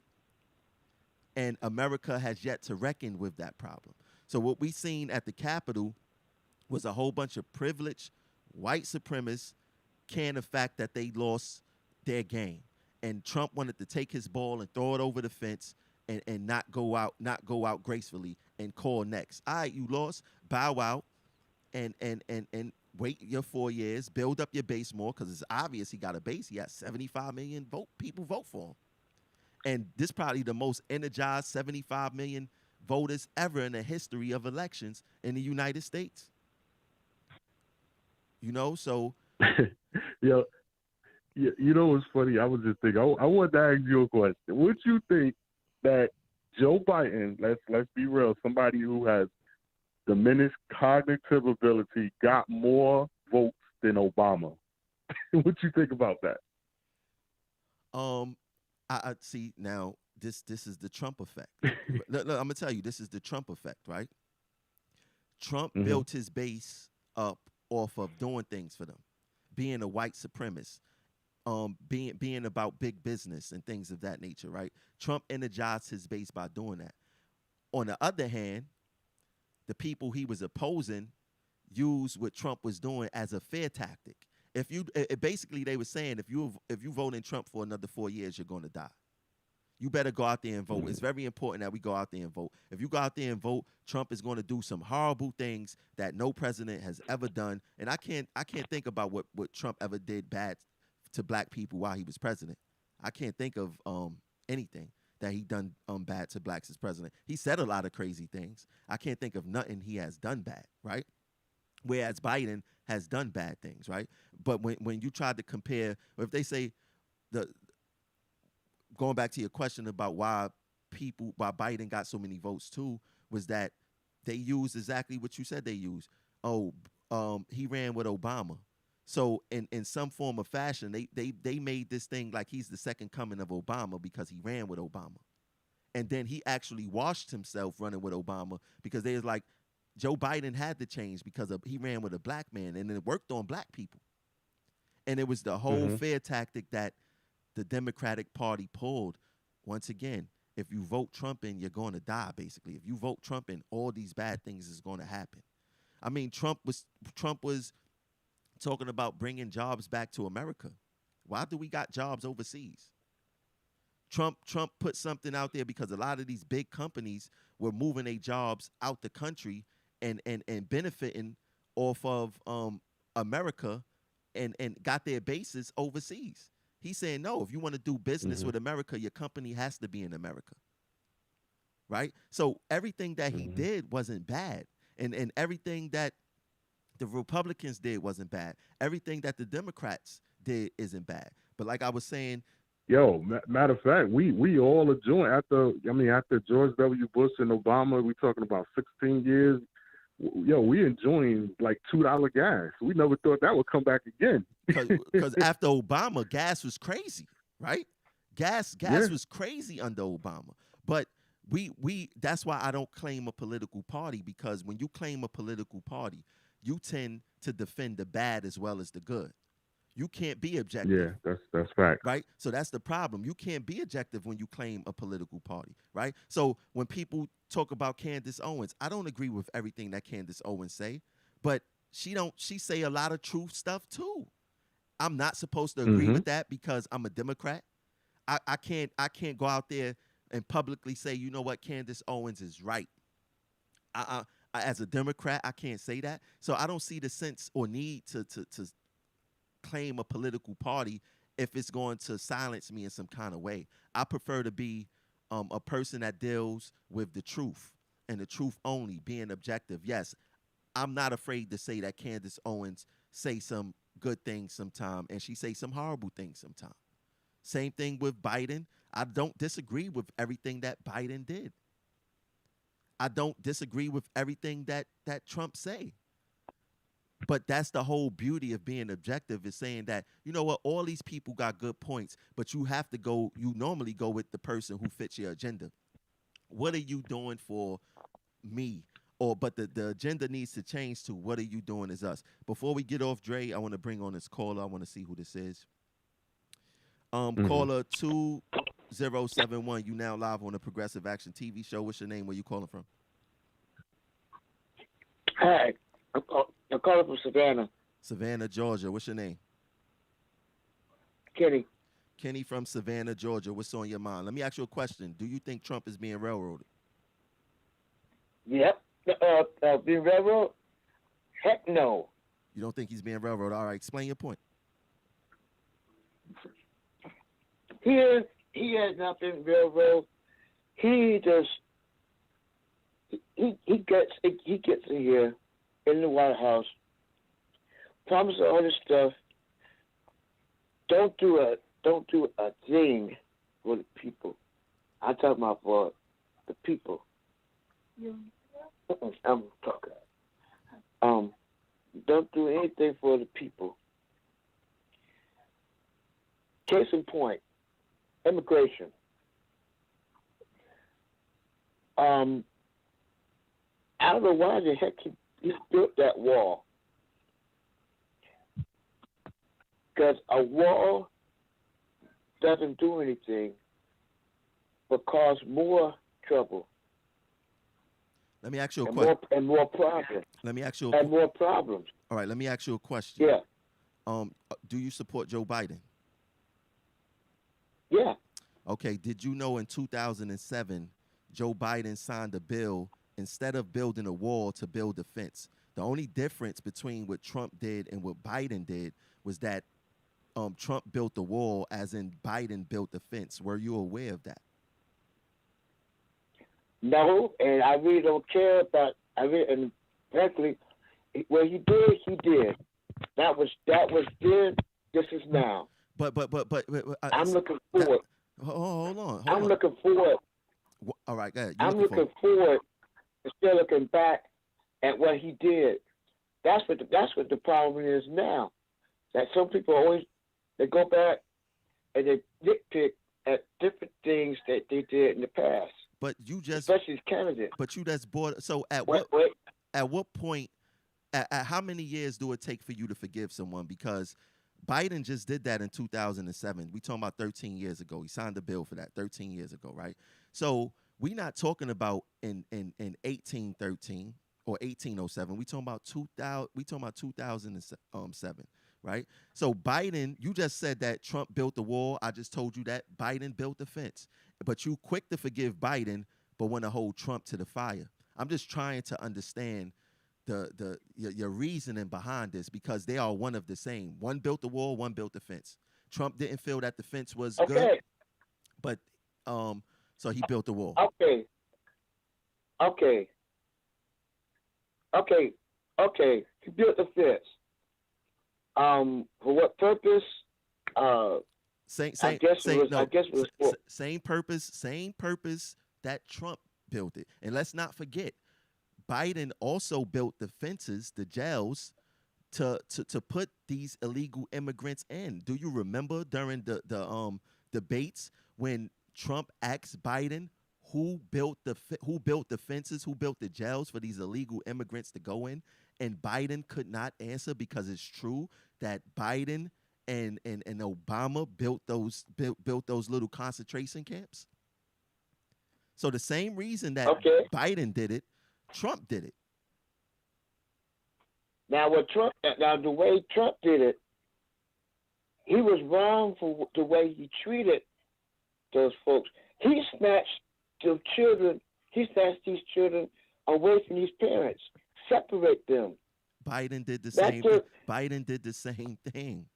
Speaker 1: And America has yet to reckon with that problem. So what we seen at the Capitol was a whole bunch of privileged white supremacists can the fact that they lost their game. And Trump wanted to take his ball and throw it over the fence and not go out gracefully and call next. All right, you lost, bow out and wait your 4 years, build up your base more, because it's obvious he got a base. He has 75 million people vote for him. And this probably the most energized 75 million voters ever in the history of elections in the United States. You know, so.
Speaker 2: Yeah, you know what's funny? I was just thinking, I wanted to ask you a question. Would you think that Joe Biden, let's be real, somebody who has diminished cognitive ability, got more votes than Obama? What you think about that?
Speaker 1: I see now. This is the Trump effect. Look, I'm gonna tell you, this is the Trump effect, right? Trump built his base up off of doing things for them, being a white supremacist, being about big business and things of that nature, right? Trump energized his base by doing that. On the other hand, the people he was opposing used what Trump was doing as a fear tactic. Basically they were saying if you vote in Trump for another 4 years, you're going to die. You better go out there and vote. It's very important that we go out there and vote. If you go out there and vote, Trump is going to do some horrible things that no president has ever done. And I can't think about what Trump ever did bad to black people while he was president. I can't think of anything that he done bad to blacks as president. He said a lot of crazy things. I can't think of nothing he has done bad, right? Whereas Biden has done bad things, right? But when you try to compare, or if they say going back to your question about why Biden got so many votes too, was that they used exactly what you said they used. He ran with Obama. So in some form or fashion, they made this thing like he's the second coming of Obama because he ran with Obama. And then he actually washed himself running with Obama because they was like, Joe Biden had to change because he ran with a black man, and it worked on black people. And it was the whole fear tactic that the Democratic Party pulled. Once again, if you vote Trump in, you're going to die, basically. If you vote Trump in, all these bad things is going to happen. I mean, Trump was talking about bringing jobs back to America. Why do we got jobs overseas? Trump put something out there because a lot of these big companies were moving their jobs out the country and benefiting off of America and got their bases overseas. He's saying, no, if you want to do business with America, your company has to be in America, right? So everything that he did wasn't bad, and everything that the Republicans did wasn't bad. Everything that the Democrats did isn't bad. But like I was saying,
Speaker 2: matter of fact, we all enjoying after George W. Bush and Obama, we talking about 16 years. We enjoying like $2 gas. We never thought that would come back again.
Speaker 1: Because after Obama, gas was crazy, right? Gas was crazy under Obama. But we that's why I don't claim a political party, because when you claim a political party, you tend to defend the bad as well as the good. You can't be objective.
Speaker 2: Yeah, that's fact.
Speaker 1: Right? So that's the problem. You can't be objective when you claim a political party, right? So when people talk about Candace Owens, I don't agree with everything that Candace Owens say, but she say a lot of truth stuff too. I'm not supposed to agree with that because I'm a Democrat. I can't go out there and publicly say, you know what, Candace Owens is right. As a Democrat, I can't say that. So I don't see the sense or need to claim a political party if it's going to silence me in some kind of way. I prefer to be a person that deals with the truth and the truth only, being objective. Yes, I'm not afraid to say that Candace Owens say some good things sometime and she say some horrible things sometime. Same thing with Biden. I don't disagree with everything that Biden did. I don't disagree with everything that Trump say. But that's the whole beauty of being objective, is saying that, you know what, all these people got good points, but you normally go with the person who fits your agenda. What are you doing for me? But the agenda needs to change to what are you doing as us. Before we get off, Dre, I want to bring on this caller. I want to see who this is. Caller 2071, you now live on the Progressive Action TV show. What's your name? Where you calling from?
Speaker 9: Hi, I'm calling from Savannah.
Speaker 1: Savannah, Georgia. What's your name?
Speaker 9: Kenny.
Speaker 1: Kenny from Savannah, Georgia. What's on your mind? Let me ask you a question. Do you think Trump is being railroaded?
Speaker 9: Yep. Being railroaded? Heck no.
Speaker 1: You don't think he's being railroaded? All right, explain your point.
Speaker 9: He has not been railroaded. He just he gets in here in the White House, promises all this stuff. Don't do a thing for the people. I'm talking about for the people. I'm talking. Don't do anything for the people. Case in point, immigration. I don't know why the heck he built that wall. Because a wall doesn't do anything but cause more trouble.
Speaker 1: Let me ask you a question.
Speaker 9: And more problems.
Speaker 1: Let me ask you
Speaker 9: more problems.
Speaker 1: All right, let me ask you a question.
Speaker 9: Yeah.
Speaker 1: Do you support Joe Biden?
Speaker 9: Yeah.
Speaker 1: Okay, did you know in 2007, Joe Biden signed a bill instead of building a wall to build a fence? The only difference between what Trump did and what Biden did was that Trump built the wall, as in Biden built the fence. Were you aware of that?
Speaker 9: No, and I really don't care about. And frankly, what he did. That was then. This is now.
Speaker 1: But
Speaker 9: I'm looking forward.
Speaker 1: Hold on.
Speaker 9: I'm looking forward.
Speaker 1: All right, go ahead.
Speaker 9: I'm looking forward instead of looking back at what he did. That's what the problem is now. That some people always they go back and they nitpick at different things that they did in the past.
Speaker 1: But you just,
Speaker 9: especially candidates.
Speaker 1: But you just bought. So at what point? At how many years do it take for you to forgive someone? Because Biden just did that in 2007. We talking about 13 years ago. He signed a bill for that 13 years ago, right? So we're not talking about in 1813 or 1807. We talking about 2000. We talking about 2007, right? So Biden, you just said that Trump built the wall. I just told you that Biden built the fence. But you quick to forgive Biden, but want to hold Trump to the fire. I'm just trying to understand your reasoning behind this, because they are one of the same. One built the wall, one built the fence. Trump didn't feel that the fence was good, but so he built the wall.
Speaker 9: Okay. He built the fence. For what purpose?
Speaker 1: Same purpose that Trump built it. And let's not forget, Biden also built the fences, the jails, to put these illegal immigrants in. Do you remember during the debates when Trump asked Biden who built the fences, who built the jails for these illegal immigrants to go in, and Biden could not answer because it's true that Biden and Obama built those little concentration camps. So the same reason that Biden did it, Trump did it.
Speaker 9: Now, the way Trump did it, he was wrong for the way he treated those folks. He snatched the children. He snatched these children away from these parents, separate them.
Speaker 1: Biden did the same thing. Biden did the same thing.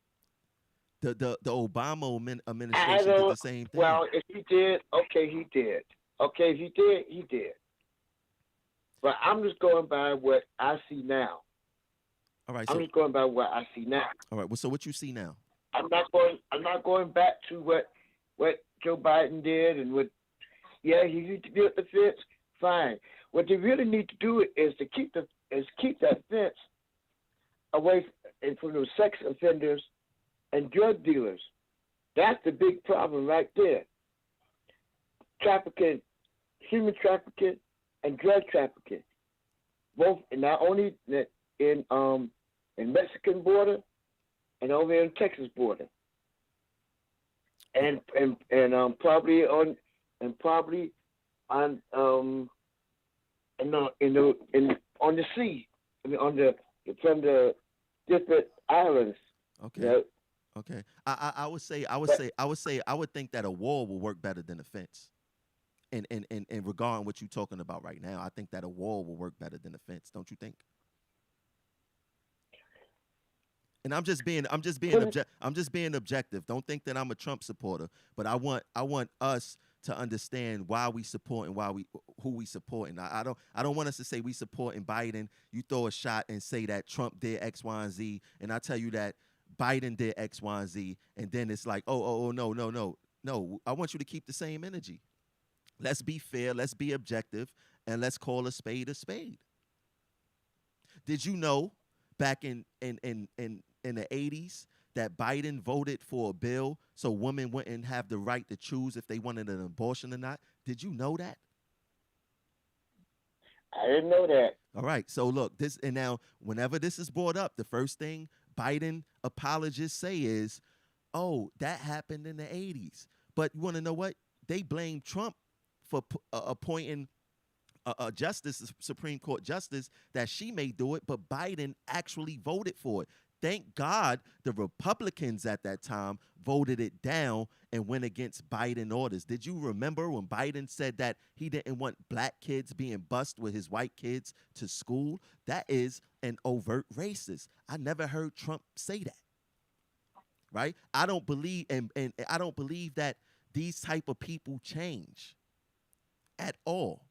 Speaker 1: The Obama administration did the same thing.
Speaker 9: Well, if he did, okay, he did. Okay, if he did, he did. But I'm just going by what I see now.
Speaker 1: All right.
Speaker 9: I'm just going by what I see now.
Speaker 1: All right. Well, so what you see now?
Speaker 9: I'm not going back to what Joe Biden did and what. Yeah, he need to build the fence. Fine. What they really need to do is to keep that fence away from those sex offenders and drug dealers. That's the big problem right there. Trafficking, human trafficking, and drug trafficking. Both, not only in Mexican border and over in Texas border, and probably on the sea, from the different islands.
Speaker 1: Okay.
Speaker 9: You know?
Speaker 1: Okay. I would think that a wall will work better than a fence. In regarding what you're talking about right now, I think that a wall will work better than a fence. Don't you think? And I'm just being objective. Don't think that I'm a Trump supporter, but I want us to understand why we support and who we support. And I don't want us to say we supporting Biden. You throw a shot and say that Trump did X, Y, and Z, and I tell you that Biden did X, Y, and Z, and then it's like, oh, no. I want you to keep the same energy. Let's be fair. Let's be objective, and let's call a spade a spade. Did you know back in the 80s that Biden voted for a bill so women wouldn't have the right to choose if they wanted an abortion or not? Did you know that?
Speaker 9: I didn't know that.
Speaker 1: All right. So look, now whenever this is brought up, the first thing Biden apologists say is, oh, that happened in the 80s. But you want to know what? They blame Trump for appointing a Supreme Court justice, that she may do it, but Biden actually voted for it. Thank God the Republicans at that time voted it down and went against Biden orders. Did you remember when Biden said that he didn't want black kids being bused with his white kids to school? That is an overt racist. I never heard Trump say that. Right? I don't believe and I don't believe that these type of people change at all.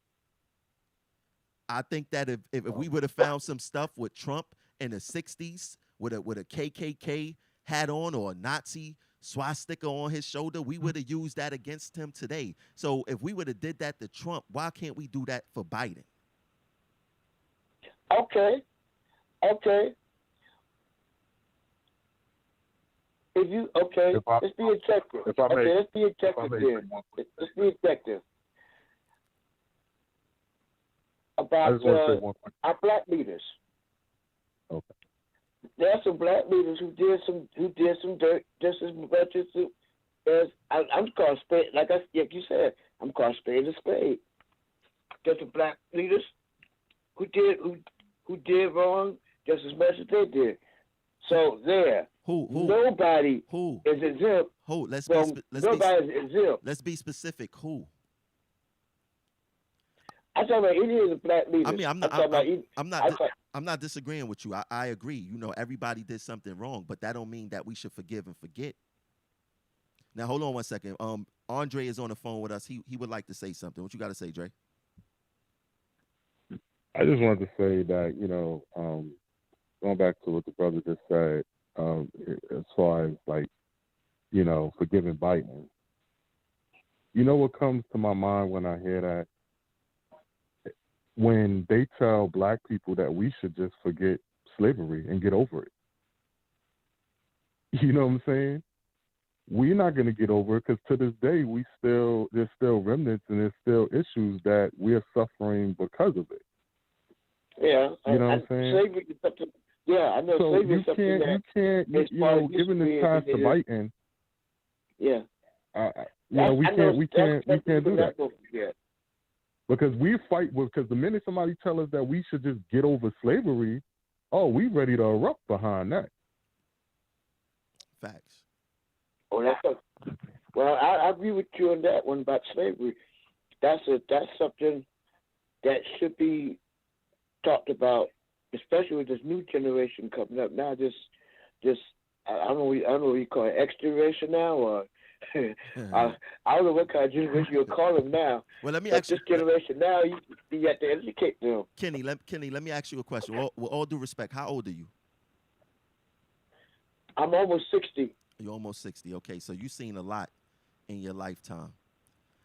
Speaker 1: I think that if we would have found some stuff with Trump in the 60s with a KKK hat on or a Nazi swastika on his shoulder, we would have used that against him today. So if we would have did that to Trump, why can't we do that for Biden?
Speaker 9: Okay. Let's be objective. Let's be objective then. Let's be objective. About our black leaders.
Speaker 2: Okay.
Speaker 9: There are some black leaders who did some dirt just as much as I'm calling spade. Like you said, I'm calling spade a spade. There's some black leaders who did wrong just as much as they did. So there.
Speaker 1: Who?
Speaker 9: Nobody is exempt.
Speaker 1: Who?
Speaker 9: Nobody is exempt.
Speaker 1: Let's be specific. Who?
Speaker 9: I'm talking about any of the black leaders.
Speaker 1: I mean, I'm not disagreeing with you. I agree. You know, everybody did something wrong, but that don't mean that we should forgive and forget. Now, hold on one second. Andre is on the phone with us. He would like to say something. What you got to say, Dre?
Speaker 2: I just wanted to say that, going back to what the brother just said, as far as forgiving Biden. You know what comes to my mind when I hear that? When they tell black people that we should just forget slavery and get over it. You know what I'm saying? We're not going to get over it because to this day, there's still remnants and there's still issues that we're suffering because of it.
Speaker 9: Yeah.
Speaker 2: You know what I'm saying?
Speaker 9: Slavery is something, I know
Speaker 2: so
Speaker 9: slavery is something
Speaker 2: given this task to Biden.
Speaker 9: Yeah.
Speaker 2: We can't do that.
Speaker 9: Yeah.
Speaker 2: Because because the minute somebody tell us that we should just get over slavery, oh, we ready to erupt behind that.
Speaker 1: Facts.
Speaker 9: Oh, well, I agree with you on that one about slavery. That's something that should be talked about, especially with this new generation coming up now. I don't know what you call it, X generation now, or I don't know what kind of generation you'll call them now.
Speaker 1: Well, let me
Speaker 9: but
Speaker 1: ask you.
Speaker 9: This generation now, you have to educate them.
Speaker 1: Kenny, let me ask you a question. With all due respect, how old are you?
Speaker 9: I'm almost 60.
Speaker 1: You're almost 60. Okay, so you've seen a lot in your lifetime.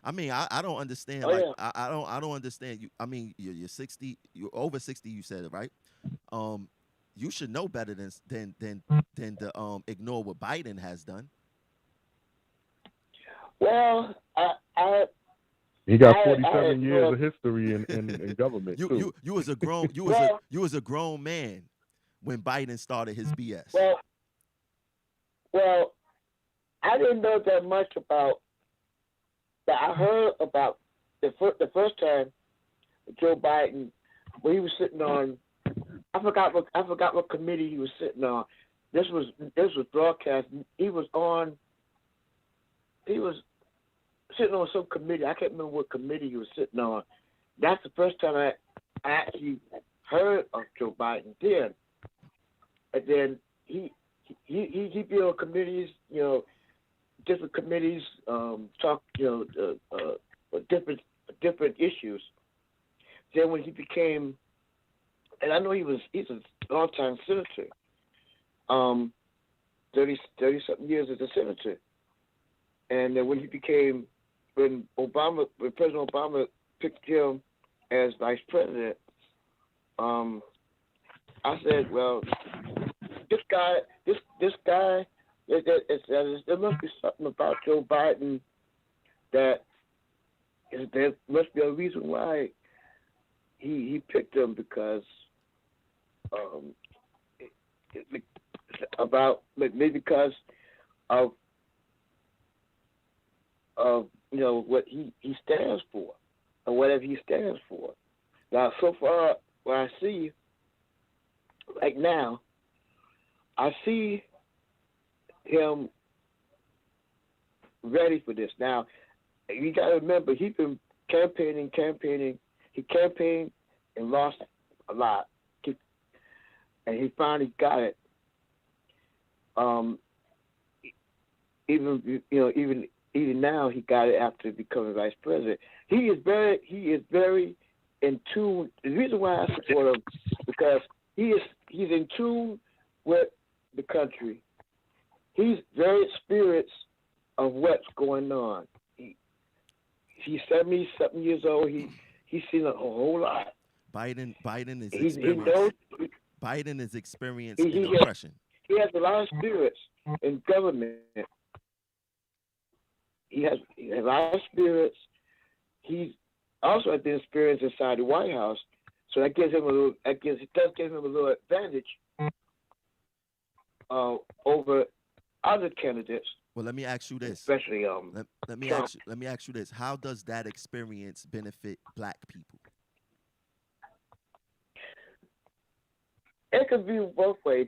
Speaker 1: I mean, I don't understand.
Speaker 9: Oh,
Speaker 1: yeah. I don't understand you. I mean, you're 60. You're over 60. You said it right. You should know better than to ignore what Biden has done.
Speaker 9: Well,
Speaker 2: he got 47 years of history in government.
Speaker 1: You was a grown man when Biden started his BS.
Speaker 9: Well, I didn't know that much about. But I heard about the first time Joe Biden, when he was sitting on. I forgot what committee he was sitting on. This was broadcast. He was sitting on some committee. I can't remember what committee he was sitting on. That's the first time I actually heard of Joe Biden then. And then he be on committees, different committees, talk, different issues. Then when he became, and I know he's a long-time senator, 30-something years as a senator. And then when President Obama picked him as vice president, I said, well, this guy, there must be something about Joe Biden that there must be a reason why he picked him, because maybe because of what he stands for, or whatever he stands for. Now, so far, what I see right now, I see him ready for this. Now, you got to remember, he's been campaigning. He campaigned and lost a lot, and he finally got it. Even now, he got it after becoming vice president. He is very in tune. The reason why I support him, because he's in tune with the country. He's very experienced of what's going on. He's 70-something years old. He's seen a whole lot.
Speaker 1: Biden is experienced. Biden is experienced in oppression.
Speaker 9: He has a lot of experience in government. He has a lot of experience. He's also had the experience inside the White House, so that gives him it does give him a little advantage over other candidates.
Speaker 1: Well, let me ask you this.
Speaker 9: Especially
Speaker 1: let me ask you this. How does that experience benefit Black people?
Speaker 9: It could be both ways.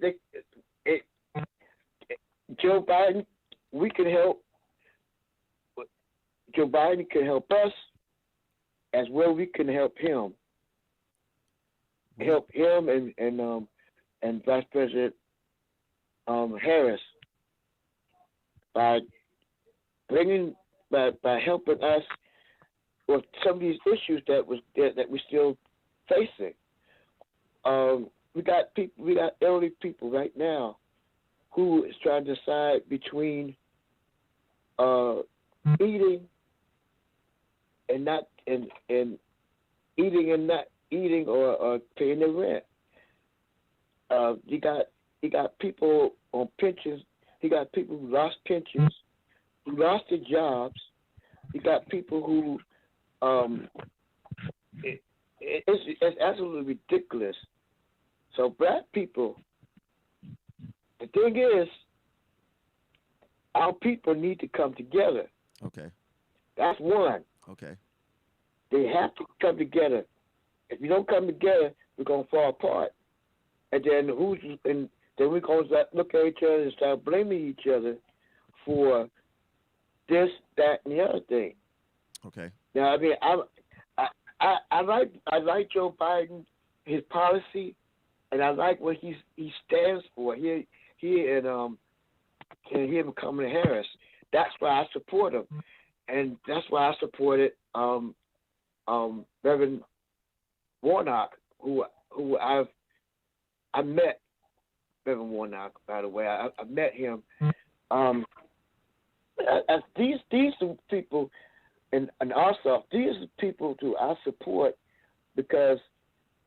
Speaker 9: Joe Biden, we can help. Joe Biden can help us as well. We can help him. Help him and Vice President Harris by helping us with some of these issues that we're still facing. We got elderly people right now who is trying to decide between eating and not eating or paying their rent. You got people on pensions. You got people who lost pensions, who lost their jobs. You got people who it's absolutely ridiculous. So Black people, the thing is, our people need to come together.
Speaker 1: Okay.
Speaker 9: That's one.
Speaker 1: Okay.
Speaker 9: They have to come together. If you don't come together, we're going to fall apart. and then then we gonna look at each other and start blaming each other for this, that, and the other thing.
Speaker 1: Okay.
Speaker 9: Now, I mean, I like Joe Biden, his policy, and I like what he stands for. He and him Kamala Harris. That's why I support him, and that's why I supported Reverend Warnock, who I met Reverend Warnock, by the way. I met him. As these are people in Arkansas, these are people who I support because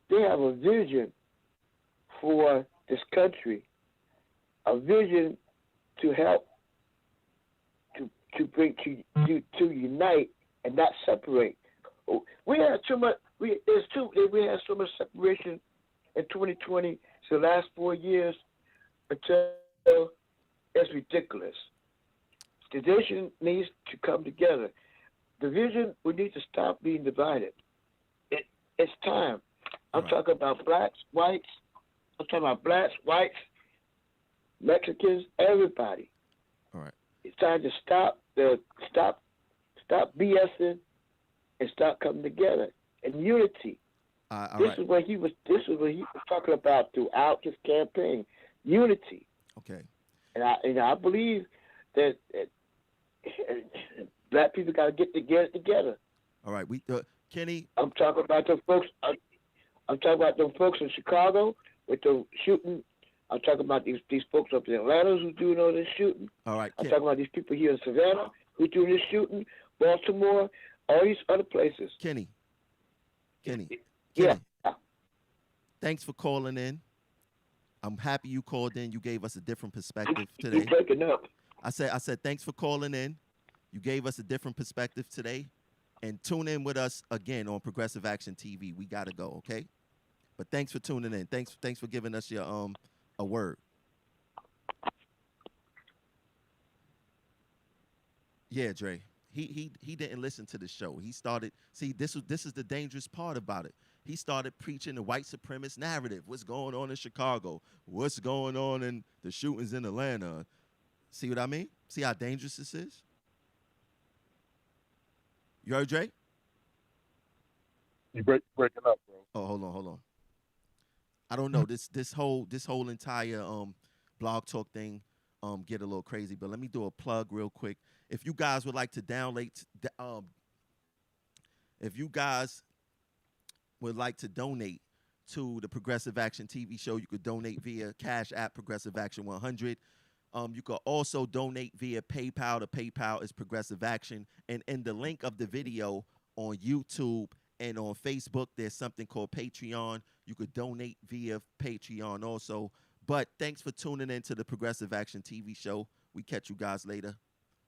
Speaker 9: they have a vision for this country, a vision to help to bring to unite and not separate. We had too much. We had so much separation in 2020. So the last 4 years until it's ridiculous. The nation needs to come together. The vision, we need to stop being divided. It's time. I'm talking about blacks, whites. I'm talking about blacks, whites, Mexicans, everybody.
Speaker 1: All right.
Speaker 9: It's time to stop BSing and start coming together in unity. This is what he was talking about throughout his campaign. Unity.
Speaker 1: Okay.
Speaker 9: And I believe that black people got to get together.
Speaker 1: All right. Kenny.
Speaker 9: I'm talking about the folks. I'm talking about them folks in Chicago with the shooting. I'm talking about these folks up in Atlanta who's doing all this shooting.
Speaker 1: All right.
Speaker 9: I'm talking about these people here in Savannah who doing this shooting, Baltimore, all these other places.
Speaker 1: Kenny.
Speaker 9: Yeah.
Speaker 1: Thanks for calling in. I'm happy you called in. You gave us a different perspective today.
Speaker 9: You're breaking up.
Speaker 1: I said thanks for calling in. You gave us a different perspective today. And tune in with us again on Progressive Action TV. We gotta go, okay? But thanks for tuning in. Thanks for giving us your a word. Yeah, Dre. He didn't listen to the show. He started. See, this is the dangerous part about it. He started preaching the white supremacist narrative. What's going on in Chicago? What's going on in the shootings in Atlanta? See what I mean? See how dangerous this is? You heard, Dre?
Speaker 2: You breaking up, bro.
Speaker 1: Oh, hold on. I don't know. This whole entire blog talk thing get a little crazy, but let me do a plug real quick. If you guys would like to donate to the Progressive Action TV show, you could donate via Cash App Progressive Action 100. You could also donate via PayPal. The PayPal is Progressive Action. And in the link of the video on YouTube and on Facebook, there's something called Patreon. You could donate via Patreon also. But thanks for tuning in to the Progressive Action TV show. We catch you guys later.